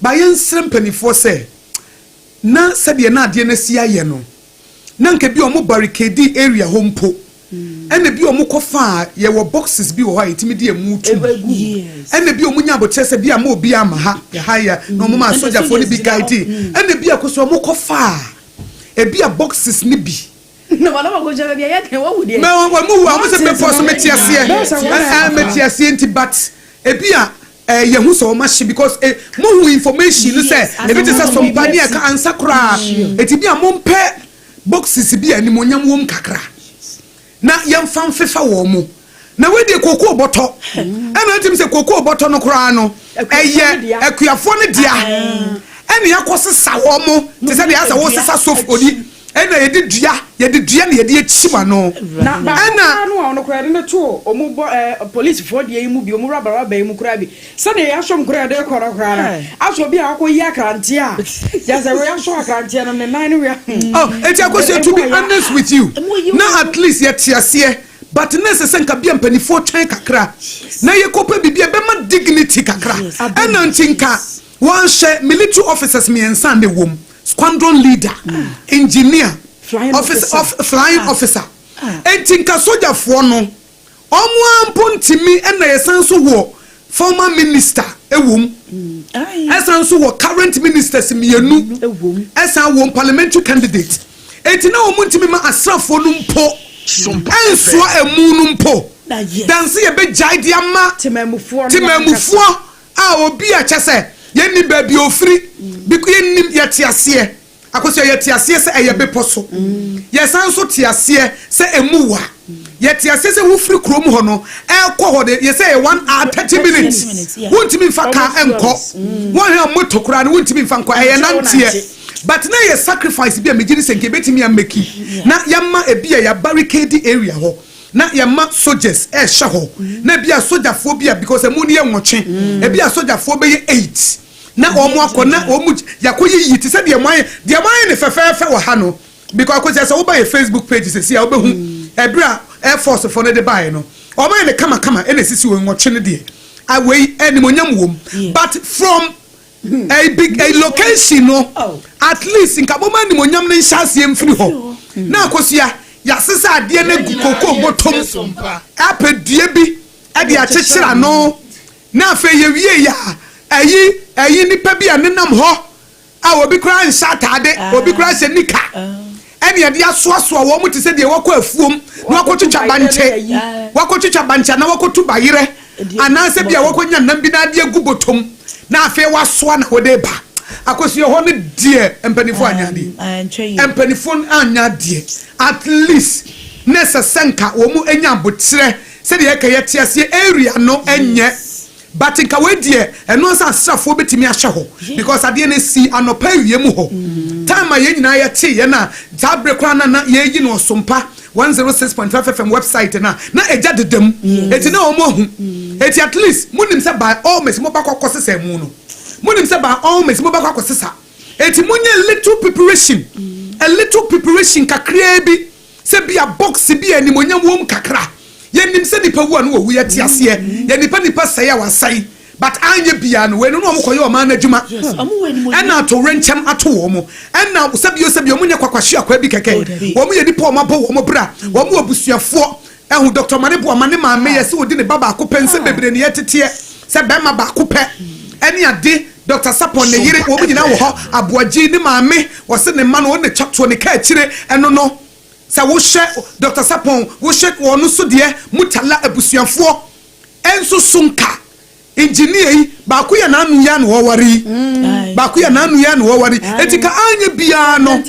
ba yensrem panifo se na sede na ade na sia ye no nanka bi omo barricade area hompo ene bi omo kofa ye wo boxes bi wo ha etimi de emu tu ene bi omo nya bochese bi ama obi ama ha ya haya no omo ma soldier for ni bi guide ene bi akoso omo kofa e bi a boxes ni bi no wala ma go jaba bi ya ke wo wudi me wo amo se be force metiase metiase nti but e bi a ye hu so ma hye because mo hu information say e bi te say Sompa ne ka ansa kra eti bi a mo mpe boxes bi ani mo nyam wom kakra na yemfam fefa wo mo na we de kokoo boto ena tim se kokoo boto no kra no eye akuafo ne dia ena yakosesa wo mo te se de asa wo sesa sofodi ena ye de dua na ye de achima no ena no no kra ne to omu police for de mu bi omu raba mu kra bi se de yashom kra de kora na aso bi akoyi akrante a ya se we yashom akrante no ne nan we eti akosi to be honest with you now at least ye tiase but necessary nka bia mpanifo twan kakra na ye kopa bibia be ma dignity kakra ena ntinka one share military officers me ensan de wom squadron leader engineer flying officer entinka soldier fo no omo ampontimi ena yesanso wo former minister ewom esanso wo current ministers mienu ewom esan wo parliamentary candidate etina omuntimi ma asrafo no mpo enso emu no mpo danse ye be jide ama timamufo a obi a chese yenni baby ofri biku yennim yetiase akoso yetiase se eye beposo yesanso tiase se emuwa yetiase se wo free krom ho no ekọ ho de ye say 1 hour 30 minutes wontimi fa ka enko won he motokura no wontimi fa enko eye nantie but na ye sacrifice bi a megiri senke betimi ameki na yamma ebia ya barricade area ho na yamma soldiers hye ho na bia soldier fo bia because emu ne ye nwotwe ebia soldier fo be ye 8 na omo akona omu yakoyi yiti se de man ne fefefe wo ha no because akosi se wo ba ye Facebook page se sia wo be hu ebra air force for ne de buy no omo ne kama ene sisi wo nwotwe ne de awei enimonyam wom but from a big location no at least in kaboma enimonyam ne nhyase mfiri ho na akosi ya sesa ade ne gukoko botom apedie bi e de akyekyera no na afa ye wie ya ayi nipa bi anenam ho a obi kra nsatade obi kra se nika ene ye de asoaso wo mu te se de wakọ afuom na wakotwitwa banche na wakotu bayire ananse bia wakonya nam bi na ade agubotom na afa wasoa na wode ba akosi ho ne die empanifo anyade empanifo anyade at least nessa senka wo mu enya botre se de yeka yetiase area no enye but nka we die eno sa asrafo betimi ahye ho because ade na si anopa wiem ho time ye nyina ye te ye na zabre kra na ye yi no Sompa 106.5 FM website na eja dedem eti na omo hu eti at least munim se by all means mo ba kwakọ sesa mu no munim se by all means mo ba kwakọ sesa eti munye a little preparation kakra bi se bia box bi animonyam wom kakra yenim se nipa wu anu wo yeti ase ye nipa sai a wasai but anye bia no we no omokoye o ma na adwuma ena to renchem ato wo mo ena sebio munye kwakwahye akwa bi keke wo mo ye nipa o mabo wo mo bra wo mo abusuafo ehu Dr. Manebo amane ma me ye se odi ne baba akopɛ bebre ne yetete se be ma ba akopɛ ene ade Dr. Sapon ne yire wo nyina wo ho aboaji ne ma me wo se ne ma no ne twatwo ne ka akire eno no sa wo hye Dr. Sapon wo hye wo no so de mutala abusuafo enso sunka engineer ba ku ya na anu ya no wori etika anya bia no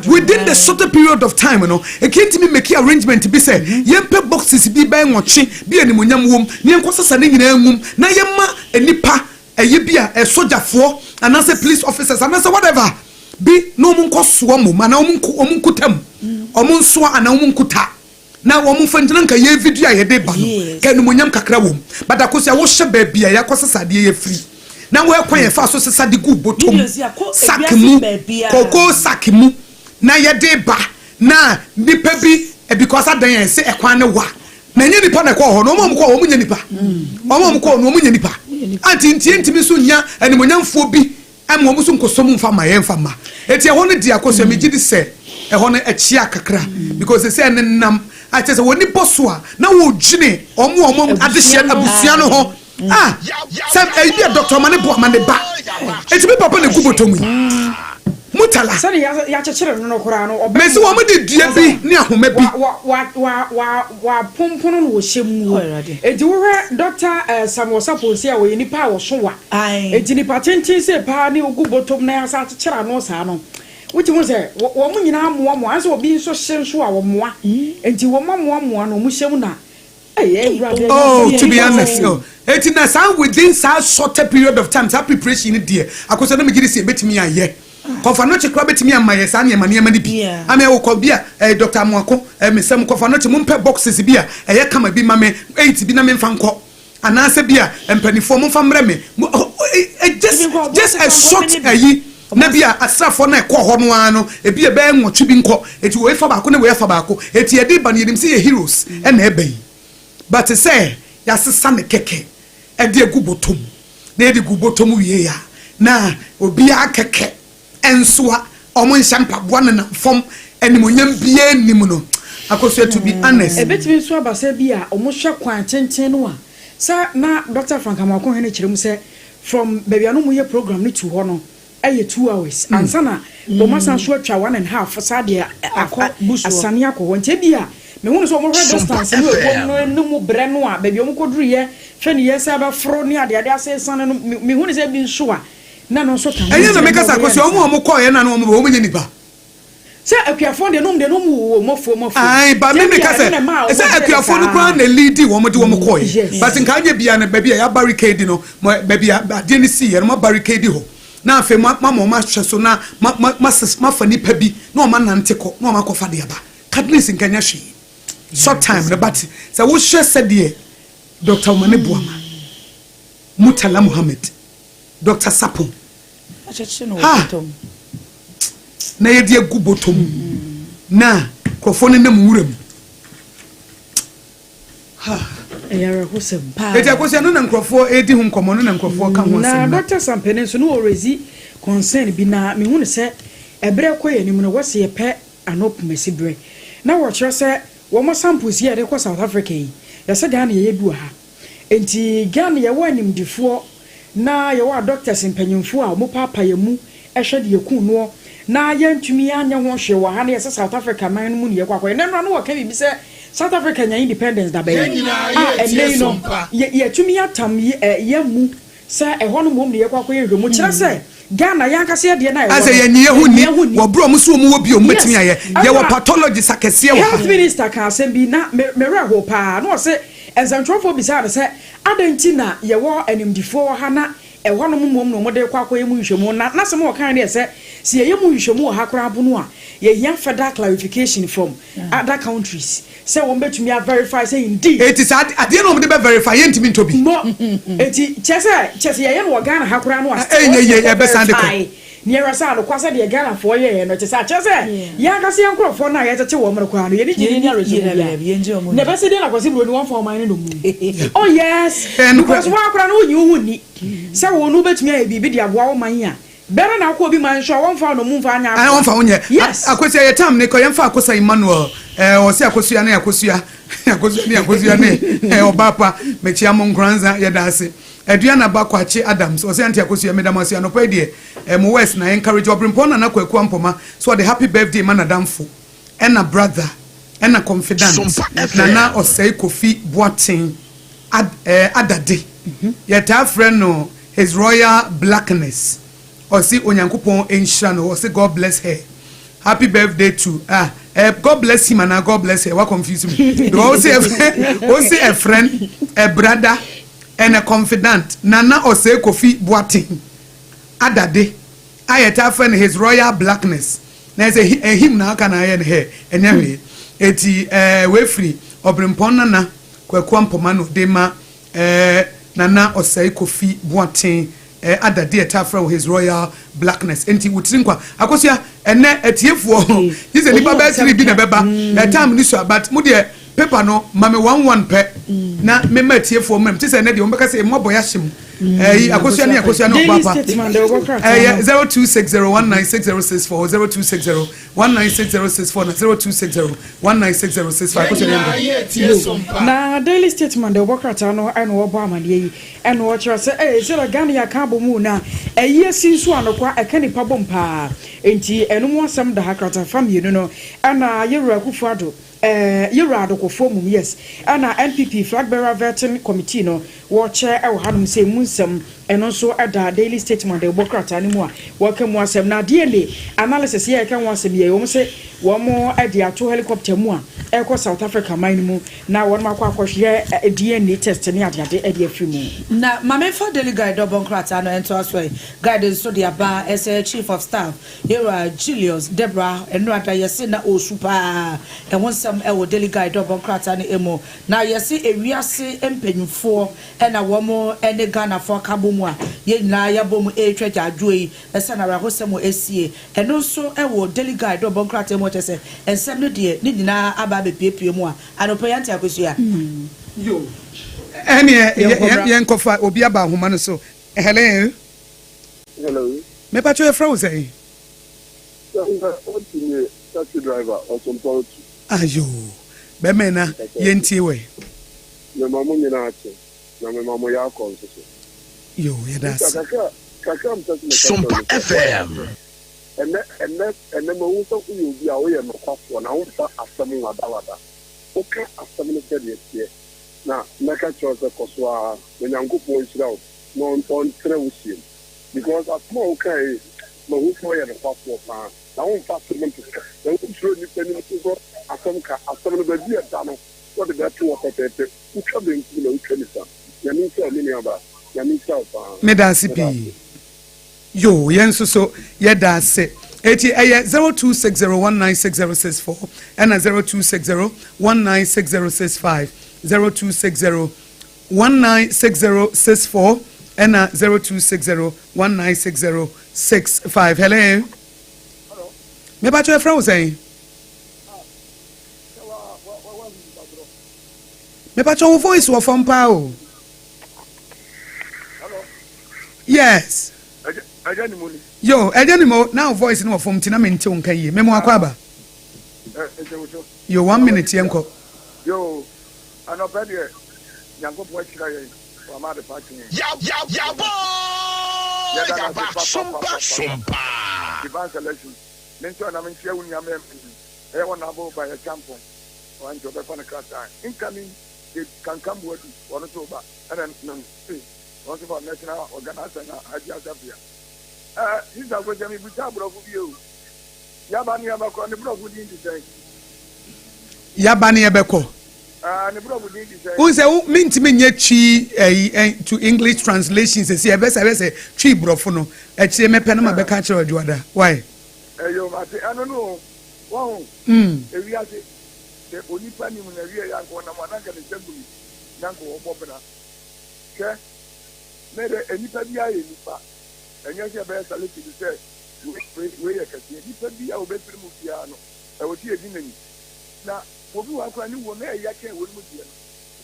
within the short period of time no e can't me make arrangement be say yempe boxes bi ba nwotwe bi animonyam wom ne nkosasa ne nyina ngum na yemma enipa eye bia e soldierfo anase police officers anase whatever bi no mun koso mo mana omun kutam omun so ana omun kuta na wo mun fanjina nka ye video ye de ba no ka animonyam kakra wom but akosia wo hye ba bia ya kosasa de ye free na wo ekwan ye fa so sesa de gu botom sakimu koko sakimu na ye de ba na nipa bi because adan ye se ekwan ne wa na nye nipa na ko ho no mo ko wo mu nya nipa mo ko no mu nya nipa anti ntimi so nya animonyamfo bi am wo mu so nkosom mfa ma ye mfa ma eti ho ne di akoso me gidi se ɛhɔ no ɛkyia kakra because they say nenam I say woni bosua na wo dwene omo adehye abusua no ho some a doctor mane bo mane ba eti be papa ne kubotomu mutala sani ya chechere no kora no mesi wo de dua bi ne ahoma bi wa pompono no wo hyemu eti wo hwe doctor Samuel Saposi a wo nipa a wo so wa eti nipa tenten se pa ne ogubotom na ya sa chechere no sa no which one say wo mu nyina moa mo anse obi so hye so a wo moa enti wo moa no mu hyem na to be honest eti na sound within such a period of time that preparation there akoso na me gidi se betimi aye kofa no chekra betimi amaye sa ne mane mane bi ame wo ko bia Dr. Amuako mesem kofa no che mumpe boxes bia eye kama bi mame 8 bi na me mfa nko anase bia empanifo mumfa mre me just a short ayi na bia asrafo na ekọ ho no ano ebi ebe nwotwe bi nko eti wo efa baako na wo efa baako eti edi ba ne yedim se ye heroes e na ebe but say ya sesa ne keke e de gubotom na e de gubotom wie ya na obi akeke ensoa omo nshampa boa na fom animonyam bia nim no Akosua to be honest e betimi so abasa bia omo hwe kwan tenten no a sa na Dr. Frank Amuako hene kirem se from baby anu mu ye program ni to ho no aye 2 hours ansana bo masan so atwa 1.5 sa de asane akọ nte bia me hu so mo hwe distance no mu bre no a baby omo koduru ye hwe ne ye sa ba fro ni ade asesane no me hu ne se bi nso a na no so kan enye na me kasa Akosua omo ko ye na no omo nya nipa se akuafo de no mu mofo ai ba me kasa se akuafo no kwa na lead wo de wo ko ye but nka nya bia na baby ya barricade no baby ade ni si ye no barricade ho na afi mama ma hweso na ma fa nipa bi na o ma nante ko na o ma kofa de aba cadness nkanya hwe short time na but say wo hwe said there Dr. Mane Boama Mutala Muhammad Dr. Sapo na ye de gubotom na krofo ne nam wuram eyara hosem pa eti Akosua no na nkrofo edi hu nkomo no na nkrofo ka ho na Dr. Sampene so no already concern bi na me hu ne se ebre koye ni mu no wose ye pe anop mesibre na wo kire se wo mo samples ye de ko South Africa yi ya se Ghana ye bi ha enti Ghana ye wa nimdifo na ye wa doctors mpanyimfo a mo papa ye mu ehwe de yeku no na ye ntumi anya ho hwe wo ha na ye se South Africa man mu ne ye kwakwa ne no wo ka bi se South Africa nya independence da bay and no ye tumi atam ye mu se ehwo no mom ne ye kwakwa ye hwemu kire se Ghana yankase de na ye ase ye nie hu ni wo bro mu so mu wo bi o metimi aye ye wo pathology sakese wo health minister ka asem bi na me ho pa na o se enzantrofo bi sa se adanti na ye wo animdifo ha na ehwo no mom no mo de kwakwa ye mu hwemu na se mo kan de se ye mu hwemu ha kra bu no a ye yan further clarification from other countries say won betumi a verify say indeed it is at the end of the verify yentimi ntobi eti chese ye no Ghana ha kra no a ye be sande ko near sa no kwasa de Ghana for ye no chese chese ya ka se enkrofo na ye tete wo mre kwa no ye ni ne be se de na kwase bro ni one for mine no mu oh yes because wa kra no nyi hu ni say wo no betumi a bibi de aboa wo man ya better na ko bi man sure won fa no mu fa anya I won fa wonye Akosua ye tam ne ko ye fa Akosa Emmanuel o se Akosua na Akosua ne Obaapa mechia Monkranza ye da ase Aduana Bakwachi Adams o se anti Akosua medamase no pa de mo west na encourage obrimpona na kwaku ampoma so the happy birthday man adamfo and a brother and a confidant na osei Kofi Boatin adade ye ta friend no his royal blackness Osi Onyankopon enhira no osi God bless her. Happy birthday to God bless him and God bless her. What confuse me? Osi a friend, a brother and a confidant. Nana Osei Kofi Boatin. Adade. Ayeta friend his royal blackness. Na say him na kan aye her. Enye eti we free obrimpon nana kwaku ampoma no de ma Nana Osei Kofi Boatin ada de etafra his royal blackness enti wutinkwa Akosua ene etiefuo this nipa be 3 bi na beba time ni so but mu de paper no mame 11 pe na me ma etiefuo mam ti se ne de o beka se mo boya hyem Akosua ni Akosua no Daily Obaapa. statement de Obokra. 0260196064 0260196064 0260196065 Akosua ni. Na daily statement de Obokra no and Obo amane yi and wo kira say say Ghana ya ka bomu na eyi asinso anokwa eka nipa bompa enti enum asem da hakrata family no ana yewura kufuado Yura Adokofo mum yes ana NPP flag bearer vetting committee no wo chair e wo hanum say munsem eno so ada daily statement de Obokrata ni mu a wo ka mu asem na DNA analysis ye ka wo asem ye wo say wo mo ade ato helicopter mu a e ko South Africa mine mu na wo ma kwa kwhye DNA test ni ade ade afri mu na mame for daily guide Obokrata no ento aso guide so dia ba as chief of staff Yura Julius Deborah eno ada yesi na osupa e wonsam e wo daily guide Obokrata ni emo na yesi ewiase empanyufo e na wo mo ene Ghana for kabo mu a ye na ya bom e twetwa adwoyi e se na rahosem esie eno so e wo daily guide Obokrata mo tese ensem no de ni nyina aba be piepie mu a anopoyanti Akosua Yo ene ye nkofa obi aba homa no so hello me pa cho e fra wo say taxi driver or Sompa 106. Ayo be me na ye ntie we Me mamu nyina ache na me mamu ya konso yo ye das kaka mtasi Sompa FM ene mo wuso ku yobi a wo ye nokwafo na wo fa asem wada oka asem ne se de tie na meka chose koso a nyankopon nhyira wo no on tre wusie because asmo okay mo wuso ye nokwafo pa na wo fa asem nto na wo tro ni pani so asem no ba bi eta no what the better work at it utwa be nku na utwa ni sa ya ni sa ni aba ya ni sa pa me dance pi yo yen so ye dance eti 0260196064 and 0260196065 0260196064 and 0260196065 hello me ba cho e fra wo say me pa cho voice wo from pa o yes yo ejani mo now voice no from tina me nte wonka yi me mo akwaba yo 1 minute yenko yo anobede nyankopon akira ye wa ma de parking ya boy ya ba Sompa divine selection nento na me ntia wunya me e wona bo ba ya champion wan jo be fa na kata incoming the kankambu wadu wono so ba and no won so for national organization na Haji Asafia this is go jami buta brofu bi o yaba ni abako ni brofu di ndi say yaba ni ebeko ni brofu di ndi say unse minti menye twi to English translations say e be say twi brofu no e chie me pe na ma be ka kire ojuada why yo mate no wow ewi ase the only pani mu na wie ya ko na manaka ne segumi nanko obobra ke mere enipa bia ye nipa enya se be salute bi se we ye kase nipa bia obetiri mu bia no e woti edi nani na obi wa kwa ni wo na ya ke wo mu bia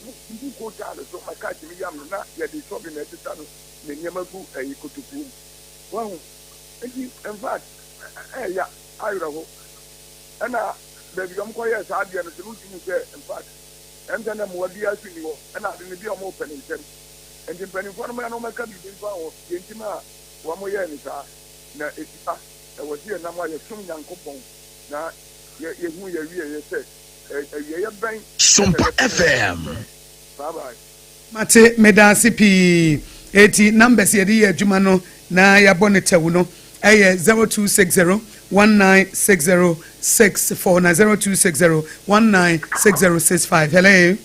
no ndi ko ta so maka ti mi yam no na ye de so bi na tita no ne nyama gu ayi kotoku wow enti in fact ya ayro ana baby am ko yes adia no tunu tunu say in fact na mo wadi asini wo ana de ne bi o mo penin tem enti penin for no maka bi bin fa wo enti ma wo mo ye ni sa na etipa e wo die na mo ye sum nyankopon na ye hu ye wie ye say ye ben Sompa FM bye bye mate medasi pi eti numbers ye di adwuma no na ya bone tewu no 0260196064 na 0260196065 hello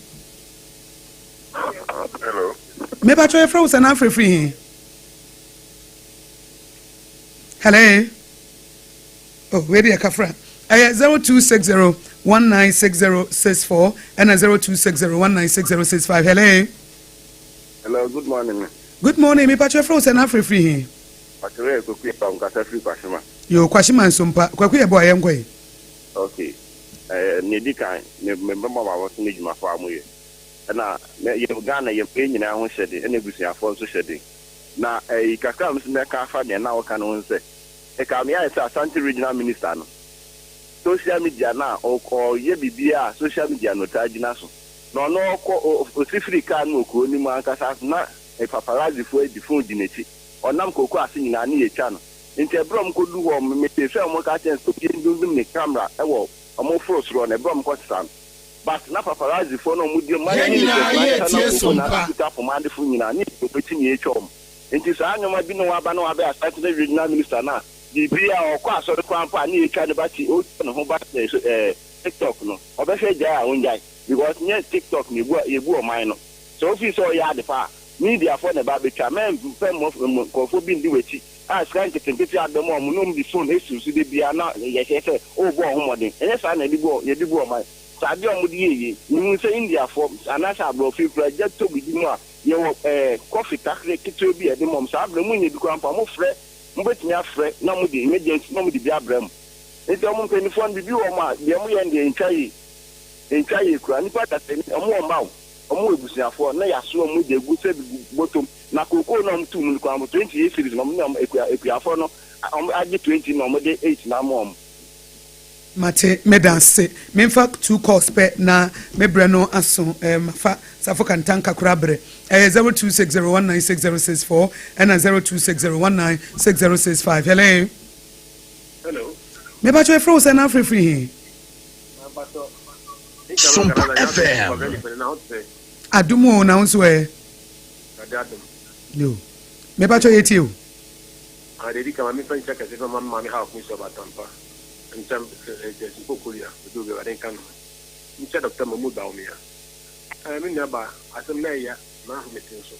me ba try from San Africa hello oh where the kafra 0260196064 and 0260196065 hello good morning me pa try from San Africa Akere ko kwi pa ngata free kwashima. Yo kwashima Sompa kwaku ye boy enkoy. Okay. Ne dikan ne member mama wo ne juma fa amoye. Na ye Ghana ye pe nyina ho hyede na ebusuafo so hyede. na kakra m se ka fa de na woka no nse e ka me ya se Asante regional minister no social media na o ye bibia social media no tagina so no no ko osifiri ka no ko ni ma nkasa na paparazzi fo edi fo dineti onam koko ase nyina na ye cha no nti ebrom ko du ho me te fe mo ka chen so ki ndu ni camera e wo omo frosro na ebrom ko tsan but na paparazzi fo no mu di ma ni ni se na ta for ma de fo nyina ni ko peti ni e chom nti sa anyoma bi no wa ba no wa be Asante regional minister na bibia o ko asori kwampa ni e twa ne ba ti o no ho ba TikTok no obehwe ja a onjai because nye TikTok ni yebu o man no so if so ya de fa media for ne ba betwa men pem ko fo bi ndi wechi a scan ketempeti adom o munum di phone esu su de bia na ye hye o bo ho modern enye sa na di bo ye di bo o man sa de o mu di ye ni se India for anasa bro fi kura je to bi mu a ye wo coffee takre kitwe bi e de mom sa abra mu nye bi kwampa mo frɛ mbetumi afrɛ na mu di emergency na mu di bi abram nti omo penifon bibi wo ma de mu ye ndi entwaye kura nipa tatani omo mawo omo ebusuafo na yaso omo de egu se botom na koko na mtu mu kwa 20 years series na omo ekuafo no age 20 na omo de 8 na mom mate medanse memfa 2 calls pe na mebre no aso fa safo kantanka kurabre 0260196064 and 0260196065 hello me ba cho fro se na free Sompa FM. Adumo na unso e. No. Me ba cho yeti o. Dedi kama mi fan chaka se mama mi ha ku so batampa. Ntam je sipokulia do be waden kan. Mi cha Dr. Mahmoud Baumia. Mi na ba asem na ya na hu metin so.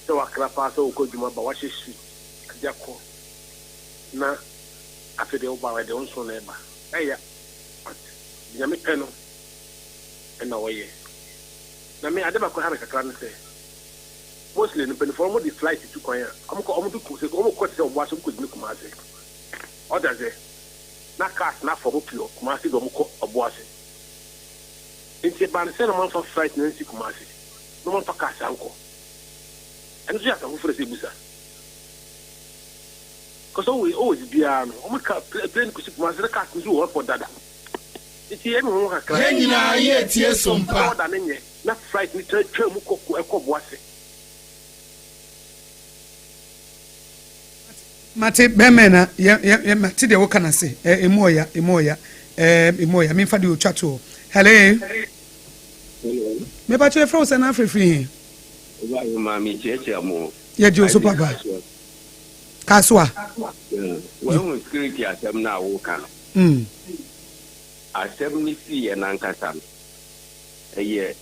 So akra pa so ko djuma ba wa hyesu ajako. Na afede oba wa de onso na ba. Eya nyame peno ena woye na me ade ba ko ha me kakra ne se mostly no penifo mo di flight to kwan ya omo du ko se omo ko se obo aso ko di kuma ase oda ze na cast na for pio kuma ase do mo ko obo ase nti ban se no man for flight na nsi kuma ase no man for cast anko eno ya ka fufure se busa ko so we always bia no omo ka plane ko si kuma ase cast nso wo for dada iti emi ho kakra nyina ye tie Sompa oda nenye na flight ni twa mu kokko ekoboase mate bemena ye mate de wo kana se emoya me fa de otwa to hello me ba che fro se na free Oba yo mami cheche amo ye di oso papa kaswa wo security asem na wo kan asem ni si ye nankasa eye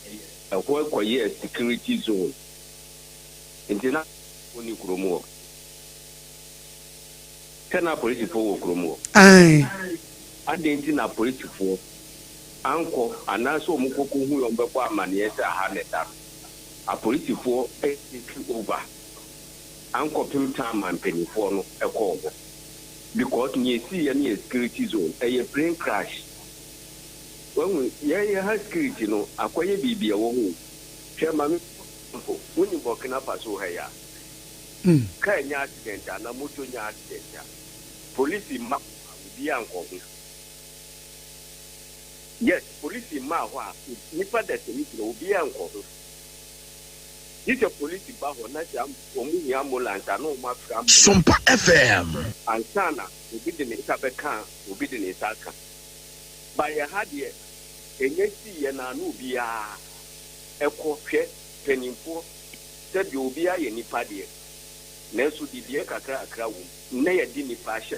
ehwo koye security zone intina oni kromo kana police fo wo kromo ai adenti na police fo anko anaso omukoko hu yo mbekwa amane sa ha neta a police fo take over anko pim time and penny fo no ekọ because ni si ye ni security zone eye plane crash when ye ha security no akoye bibia wo hu hwe ma me woni Burkina Faso ha ya ka nya accident na moto nya accident police ma bi anko yes police ma ho a nipa da temi no bi anko this police ba ho na jam omu ni ambulance na o ma fra Sompa FM ansana obi de ne tabeka obi de ne saka ba ye ha de enye si ye na no bia ekọ hwe penimpo se bi obi aye nipa de na so di bia kakra akra wo na ye di nipa hye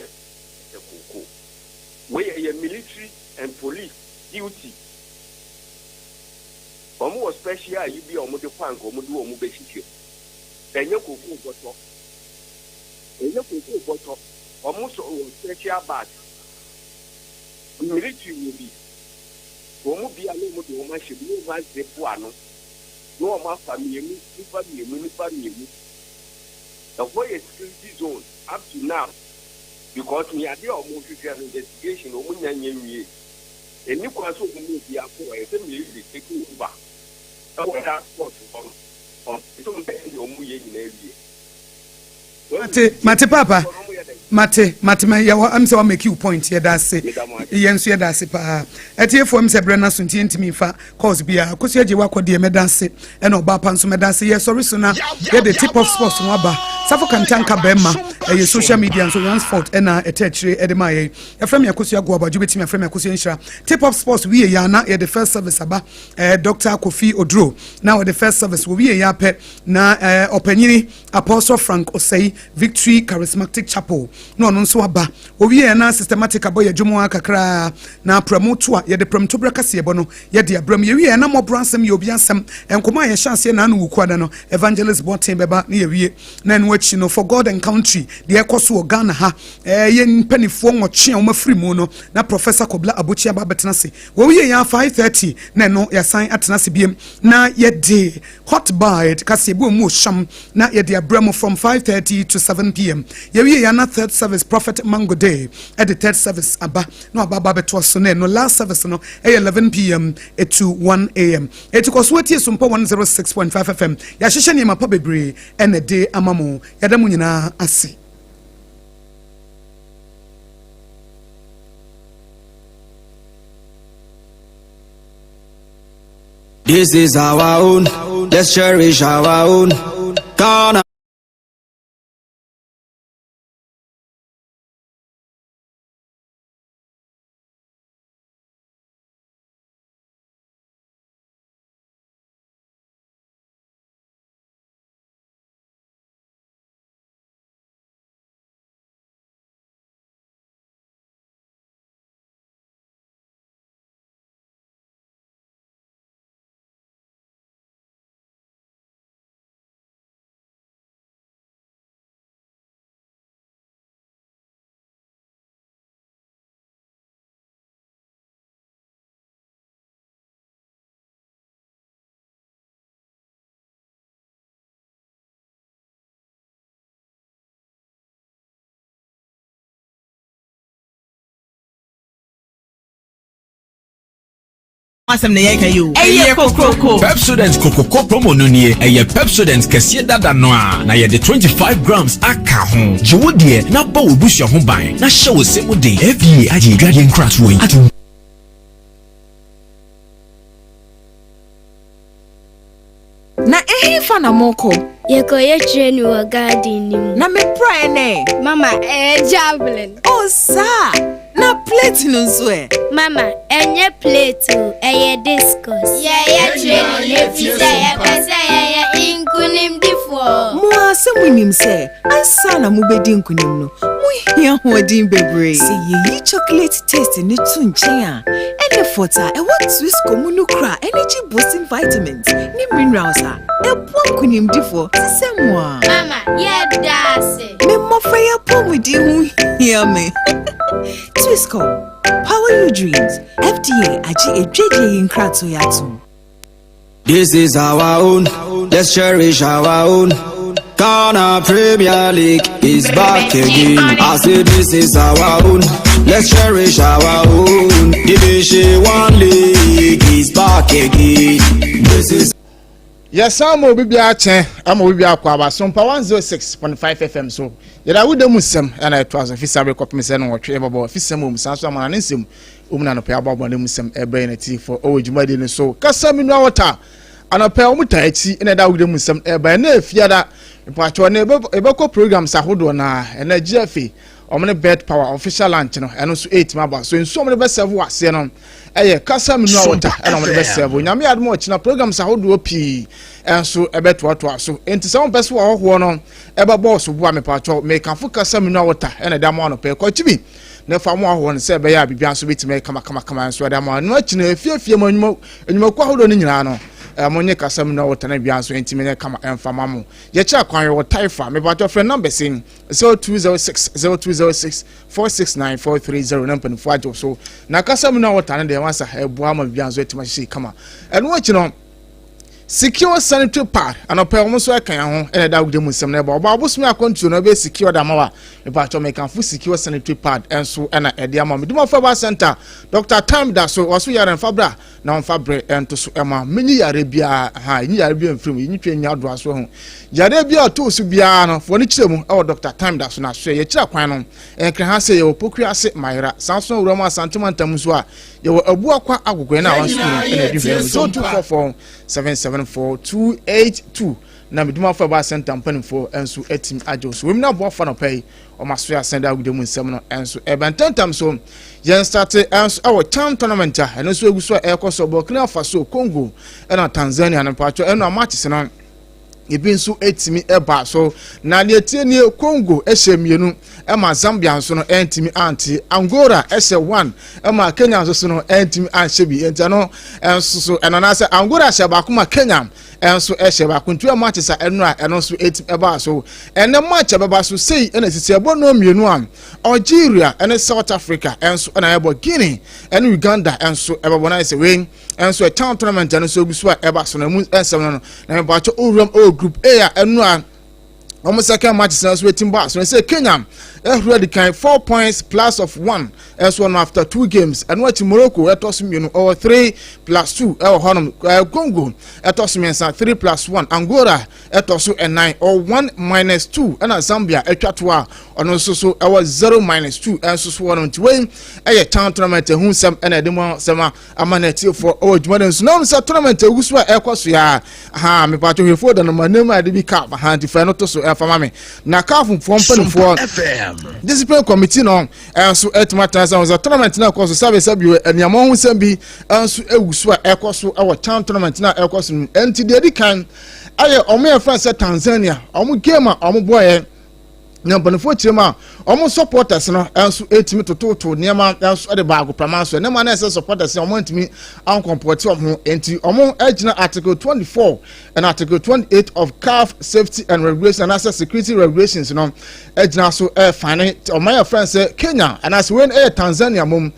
ekoko we ye military and police duty omo was special you be omo de kwank omo de omo be hihwe enye koko boto omo so special bat military will be omo bia no mo de omo hye bi no ma zepo ano no omo afa miemu nipa miemu the whole security zone up to now because me ade omo hwehwe investigation omo nyanya nwie eni kwa so omo bi akọ e se me dey take over that sport Mate papa. Mate I'm say make you point here that say yenso here that say pa etie fo say brena so ntie ntimi fa cause bia Akosua Kodie medanse e na Obaapa nso medanse ye sorry so na ye the tip of sports no aba safo kantanka bema e social media so Ransford e na etechire e de ma ye efrem Akosua Gwabaju betimi efrem Akosua Nshira tip of sports we ya na ye the first service aba Dr. Kofi Odro now the first service we ya pe na opanyini Apostle Frank Osei Victory Charismatic Chapel no nso aba owie na systematic aboy adwumu akakra na promote a ye de promote brakase ebo no ye de abram ye wie na mobransem ye obi ansem enkomo ye chance na no wukwada no evangelist botin beba na ye wie na no achi no for God and country de ekoso Ghana ha ye mpanifo nwotwe a mafiri mu no na Professor Kobla Abuchi aba betena se owie ya 5:30 na no ya san atena se biem na ye de hot bite kase ebo mu sham na ye de abram from 5:30 to 7 p.m. ye wie ya na third service Prophet Mango Day at the third service aba no ababa beto so no last service no 11 p.m. to 1 a.m. It was what is Sompa 106.5 FM ya hyehyɛ ne mapa bebre ene de amamo ya da mu nyina ase. This is our own, let's cherish our own. Ghana. Pepsodent Cocoa promo no nie eye Pepsodent kese dada no a na ye de 25 grams aka ho jiwodie na ba obusu ho ban na hye wo se mu de FDA age dwade nkrat wo yi na fa na moko ye training wa garden ni na me pray ne mama javelin oh sa na plate no so mama enye plate eye discus ye training le fi say pese ye inkunim difo mo asemunim say ansa na mo bedi inkunim no mo hia hodin bebre say ye chocolate taste ni tu nchen a ene fota e what Swiss comunu kra energy boosting vitamins ni minerals a e bo kunim difo semwa mama ye dase me mo fa ya pomudi hu hia me Twisco, power your dreams. FDA agi ejeje in kratso yatu. This is our own, let's cherish our own. Ghana Premier League is back again. I say this is our own, let's cherish our own. Division 1 League is back again. This is Yes, I'm Obibia Chen, I'm Obibia Kwaba, Sompa 106.5 FM. So, yet I would do some, and I was a fisher copy me send or travel about Fissamum, Sansom, and Insim, Umana Payaba, and some a brain tea for Ojimadi. So, Cassam in water, and a pair of mutaiti, and I doubt them some air by nerve, yada, in part of a Eboko program, Sahudona, and a Jeffy, or many bed power official lunch, and also 8 mabas. So, in so many best of what, Senon. Eye kasa mi no water and on the best serve nyame admo na programs ahodo pi enso ebeto so enti some person wo no ebe boss bo me pacho me kan fo kasa mi no water and da mo no pe ko chibi na fa mo aho no se be ya bibia so betime kama enso da mo no achi na efie mo nyuma kwa ahodo ni nyina no monye kasa mi no water na bia so enti me kama emfa mamo ye cha kwan wo taifa me pacho friend number sin 0206 469 430 number for ajo so na kasa mi no water na de wasa ebua ma bia so etima shi kama eno achi no secure sanitary pad and ope almost so kan ho e da wudem nsem na ba oba abosumi akontu no be secure da mawa e ba cho make fu secure sanitary pad enso e na e de ama medimo fa ba center Dr. Time da so waso yare fabra na on fabre ento so e ma menyi yare bia ha nyi yare bia mfrim nyi twa nya do aso ho yare bia to so bia no fo ni kiremu e Dr. Time da so na so ye kira kwan no e kra ha se ye opokri ase mayra sanso wura ma santimantam so a ye wo abu akwa agogwe na wan so e na di hwe so 244 774-282 na meduma fa ba center mpanimfo enso etim ajo so wemna bo fa no pay o maso ya send out dem nsem no enso ebentantam so yen start enso our town tournament eno so egu so ekoso Burkina Faso Congo na Tanzania na pacho eno matches no ebi nso etimi eba so na ne tie ne Congo ehemienu ema Zambia nso no entimi anti Angola ehye 1 ema Kenya nso no entimi anhyebi entano enso so enana se Angola hye ba kuma Kenya enso ehye ba kuntu matches eno a eno so etimi eba so ene match eba so sei ena sisi ebo no mienu am Algeria ene South Africa enso ena ebo Guinea ene Uganda enso eba bona se we enso a town tournament eno so oguso eba so na mu ensem no na ba cho uram Group A enu a almost second match since waiting back. So I say Kenya ready kind 4 points plus of 1 as one after 2 games and what Morocco etosim you know or 3 plus 2 Honum Congo etosim 3 plus 1 Angola etoso 9 or 1 minus 2 and Zambia etwatwa on also so our 0 minus 2 and so one to win a town tournament who some and edemo sama amaneti for our Jordan no tournament uguswa ekoso ya ha me pato hefo da no manema ade cap ha ti fa no to so famame na kafu from for discipline committee no enso etmata was a tournament na koso service abi eniamo hu sambi enso ewusu a ekoso our town tournament na ekoso enti de kan aye omo e France Tanzania omo game omo boy na bonfo chema omo supporters no enso etimi tototo niam enso de baago pramanso ne ma na ese supporters omo ntimi an comport omo enti omo agina article 24 and article 28 of CAF safety and regulation and access security regulations no agina so fine omo friends Kenya and as when Tanzania mum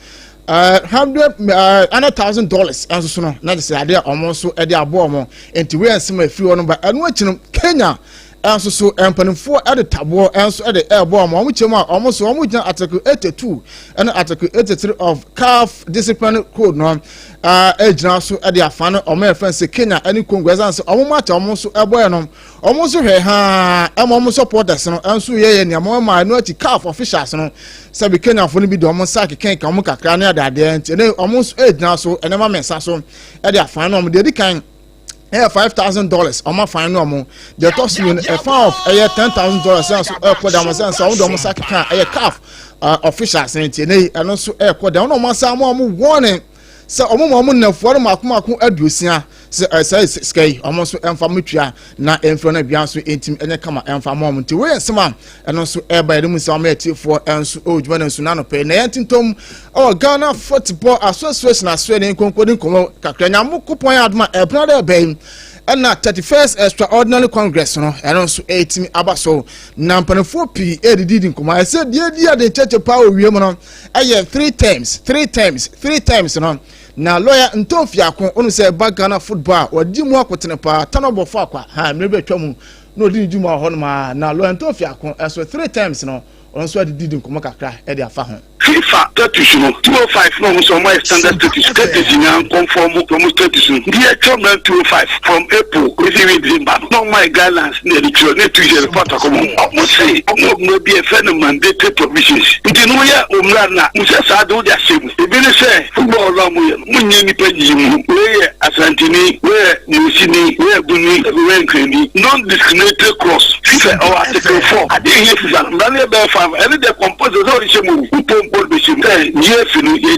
$100,000 and so no na say ade omo so e de abo omo enti we ensema free ono ba eno achinum Kenya enso so empanimfo ade tabo enso ade ebo omo chema omo so omo gina article 82 and article 83 of CAF discipline code no ejina so ade afano omo efense Kenya ani Congo ezanse omo match omo so ebo no omo so hwe ha omo supporters no enso ye ne omo ma no ati CAF officials no sabi Kenya fo no bi do omo sack kenka omo kakra ne ade ante ne omo so ejina so enema mensa so ade afano omo de kan $5,000 on my final mo the toss you a fan of $10,000 so put down so almost like a calf officials and also put down on my some warning so omo na for makuma adusia say sky almost enfamutua na enfro na bia so entim enye kama enfamom nti we ensema eno so by dem so ameti for enso ojuma na so na no pe na yentintom Ghana Football Association aswe nkonkodin komo kakra nya mokopon adma ebnada ben na 31st extraordinary congress no eno so etim abaso na mpanefo pi edidi nkomo I said dia de church power wiem no aye 3 times no na lawyer Ntomfiako onu say Ghana football odi mu akotene pa tanobofo akwa ha mrebe twamu no odi djuma ho no ma na lawyer Ntomfiako eso 3 times no onso adi nkomo kakra e de afa ho FIFA status no 205 no so my standard status in conform from status no the actual 205 from April receiving December no my guidelines near the true net to the report come say no be a friend mandatory provisions it no ya omra na musa sa do dia same e be say football la mu munye ni panyi mu we asantini we musini we guni we nkeni non discriminatory clause FIFA or article 4 ade here FIFA na be 5 and the compose so the same ball be sim yes no ye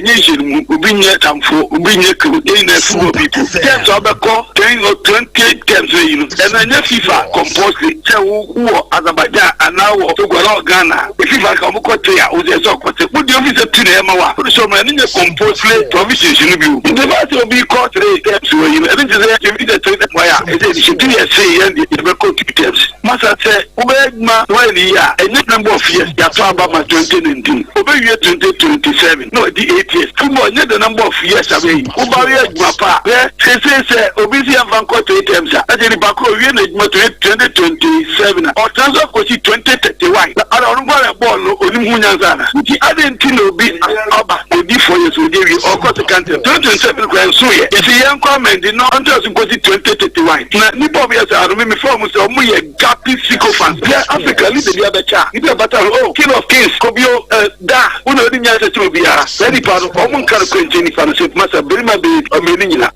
ubinye tamfo ubinye ku na football people games obeko 10 or 20 games you know and then FIFA compulsory say wo Azerbaijan and now to go Ghana FIFA ka mo kote ya o se so kote wo di office to na ma wa so ma ni compulsory provisions you know bi the part of be court games you know and then say you need to why is it should be say and the go to games masa say Obama when year any number of years ya to Obama 2019 Obama 2027 no the 8 years football the number of years away Obama Guapa say obisi amfanko 8 times ajeni bako wie na 2027 or transfer coach 2031 ala onugwa ball onimu nyanzana nti adenti no bi oba odi 4 years odi or coach country 2027 grand so ye if yan comment no until coach 2031 na ni bob yes arumi me form so mu ye gapi sycophants ya Africa leader the other cha ni battle king of kings kobio da uno odi nyanza to biara very part of omun kan ko njeni fa no se masa berima be omeni nyina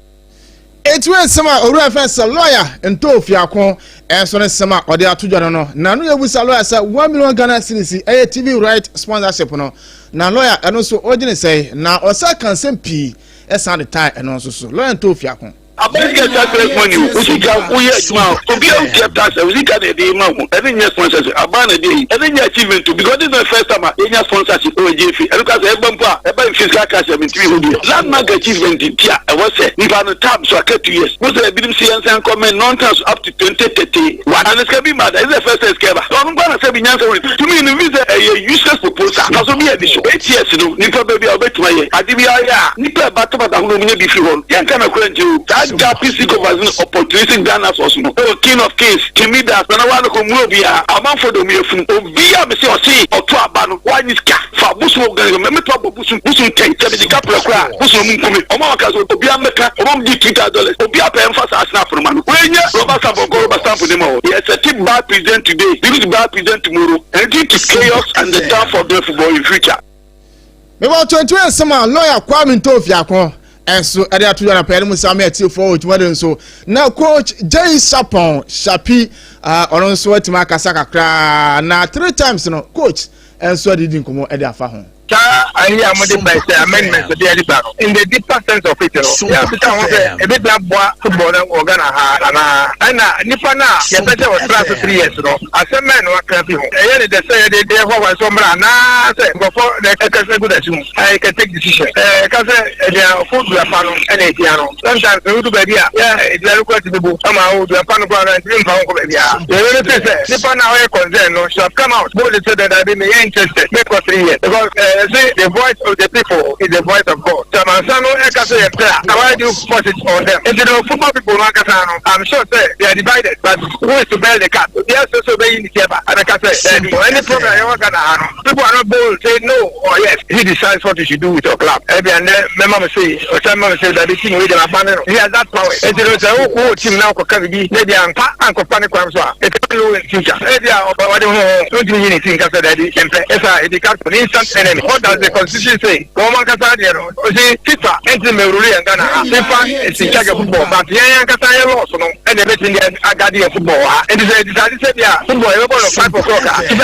Etwe sama oru fensa lawyer ento ofiakon enso ne sama ode atodwa no na no yebusa lawyer sa 1 million Ghana cedis TV right sponsorship no na lawyer eno so ogine say na osa kan sempi esa de tie eno so lawyer ento ofiakon Abeg get that money. Usika uye juma. Obi o get that. Usika de dey ma. Any new sponsorship. Abana dey. Any achievement because this is the first time any sponsorship OJF. Because ebampa, eba fiscal cash am 300. Landmark achievement dia. I was say if an tab so 2 years. Most of the bidim science and comment non-tax up to 2030. And it's be mad. It's the first escape. So I'm going to say binyansa to me in visa a useless proposal. Because me addition 8 years no. Nipa baby obet my. Adibi aya. Nipa bataba da hunu munye bifi hon. Yankana kwenju. Gapi Sycophants opportunity Ghana source no. King of kings, Kimida, na wana ko muobia, amanfo do mefun. Obia me se osi oto aba no, wani ska. Fa busu ogan me to abo busu ten, se be kapra kra, busu mun kumi. Oma waka so obia meka, oma di $2,000. Obia pe emphasize na for man. Wenye Robert Sabongo, Robert Sampo demo. Yes, a tip bad present today, this bad present tomorrow. And it is chaos and the time for the football in future. Me about 21 sama lawyer Kwame Ntofiakon enso ade atu na pere musa me ati for otwade so na coach Jay Sapon Shapi onon so atima kasa kakra na 3 times no coach enso ade din komo ade afa ho I hear the amendments of the editor in the deeper sense of it. Yeah, a bit like football or Ghana. And Nipana, you better was 3 years ago. As a man, what can you say? They were some before the good as you. I can take decision. Because they are food to a panel and a piano. Sometimes they would be here. Yeah, it's very quite to the book. Somehow, the panel and dream found over here. The really say, Nipana, I concern, no, shall come out. Both said that I've been interested. Make for 3 years. Because the voice of the people is the voice of God. So now I do force it on them. And football people, I'm sure they are divided, but who is to bear the cat? They are also being the and like I said, any program you're going to have, people are not bold, say no or yes. He decides what you should do with your club. And then Mama say, or some Mama say that this thing with an abandon. He has that power. And they say, oh, team now can be maybe Uncle Panic Ramswa. It's a new future. Maybe I don't do anything after that. It's an instant enemy. What does the constitution say? Roman Casadiano, FIFA, Anti-Meruri and Ghana. FIFA is in charge of football, but Yan Casaya lost, and everything Agadi of football. And they decided to say, yeah, football, everybody of 5 o'clock. And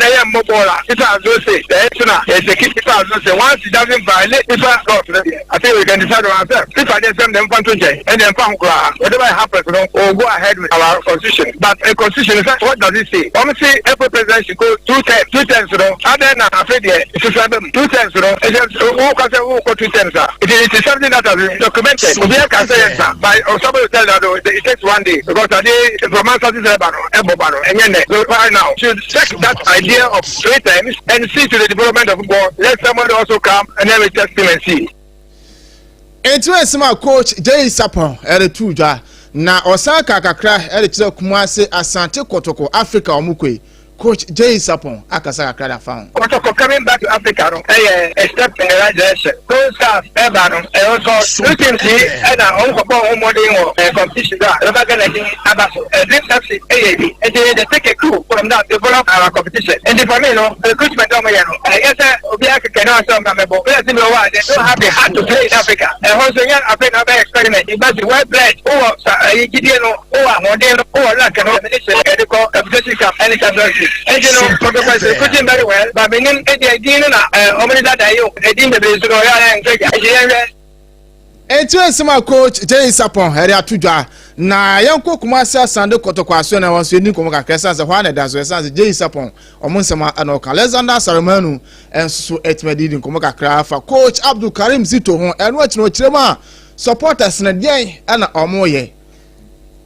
they are Mobola. It's as well say, the Exona is the kid. Once it doesn't violate, FIFA, I think we can decide on ourselves. FIFA then send them to J and then whatever happens, or go ahead with our constitution. But a constitution, what does it say? Honestly, every president should go 2 times, other than afraid 2 times, who can say who go 2 times? It is something that has been documented. We can say yes, but somebody tell that it takes 1 day because a day from and then right now should check that idea of 3 times and see to the development of football. Let somebody also come and then we test him and see. It's my coach Jay Sapon Eretuja na Osaka kakra Eretuja Kumase Asante Kotoko Africa Omukwe. Coach Jay Sapon akasa kakra found. Kotoko coming back to Africa, a step in the right direction. Those staff, Ebanon, and also looking see and a competition that never gonna do Abaso, a dream taxi, AAB, and they take a crew from that develop our competition. And the family, recruitment, I guess Obiaka cannot some memorable. They don't have the heart to play in Africa. And also, African experiment, it must be well bred, or Gideon, or Modelo, or Lacan, medical, competition, and it's and recruiting very well, but beginning at the idea that I didn't be my coach Jay Sapon Eretuja na yanko kumasi asande kotoko aso na wanso ni komo kakesa se hwa na daso esanse Jay Sapon omunsema anoka Alexander Saramanu enso etmedi din komo kakra fa coach Abdul Karim Zito ho eno akino kirema supporters na den na omoye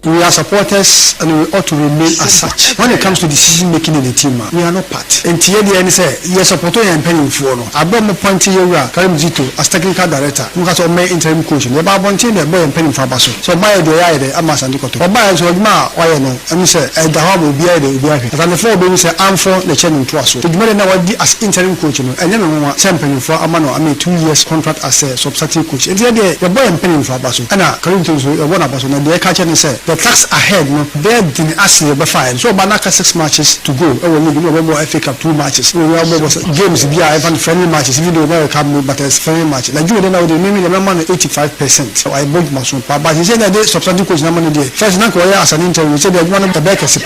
We are supporters and we ought to remain as such. When it comes to decision making in the team, we are not part. And here the end say, yes, supporter and penny for no. I brought my point here, Karim Zito, as technical director, who has all my interim coach. The Babontin, the boy and penny for Basso. So by the eye, Amas and Dikoto. Or by so ma, why no? And we say, the hub will be the Ubiaki. And the four babies say, I'm for the channel to us. The matter now as interim coach, and then we want penny for Amano. I mean, 2 years contract as a substantive coach. And the boy and penny for Basso. And Karim Zito, one of us, and the catcher say, the tax ahead, no, they didn't ask you about fine. So Banaka 6 matches to go. We will more FA Cup 2 matches. We will games be even friendly matches, even though we come but it's friendly match. Like you know, they maybe the number 85%. So I bought my son, but he said that they substantive coach number day. First, now as an interview, said that one of the backers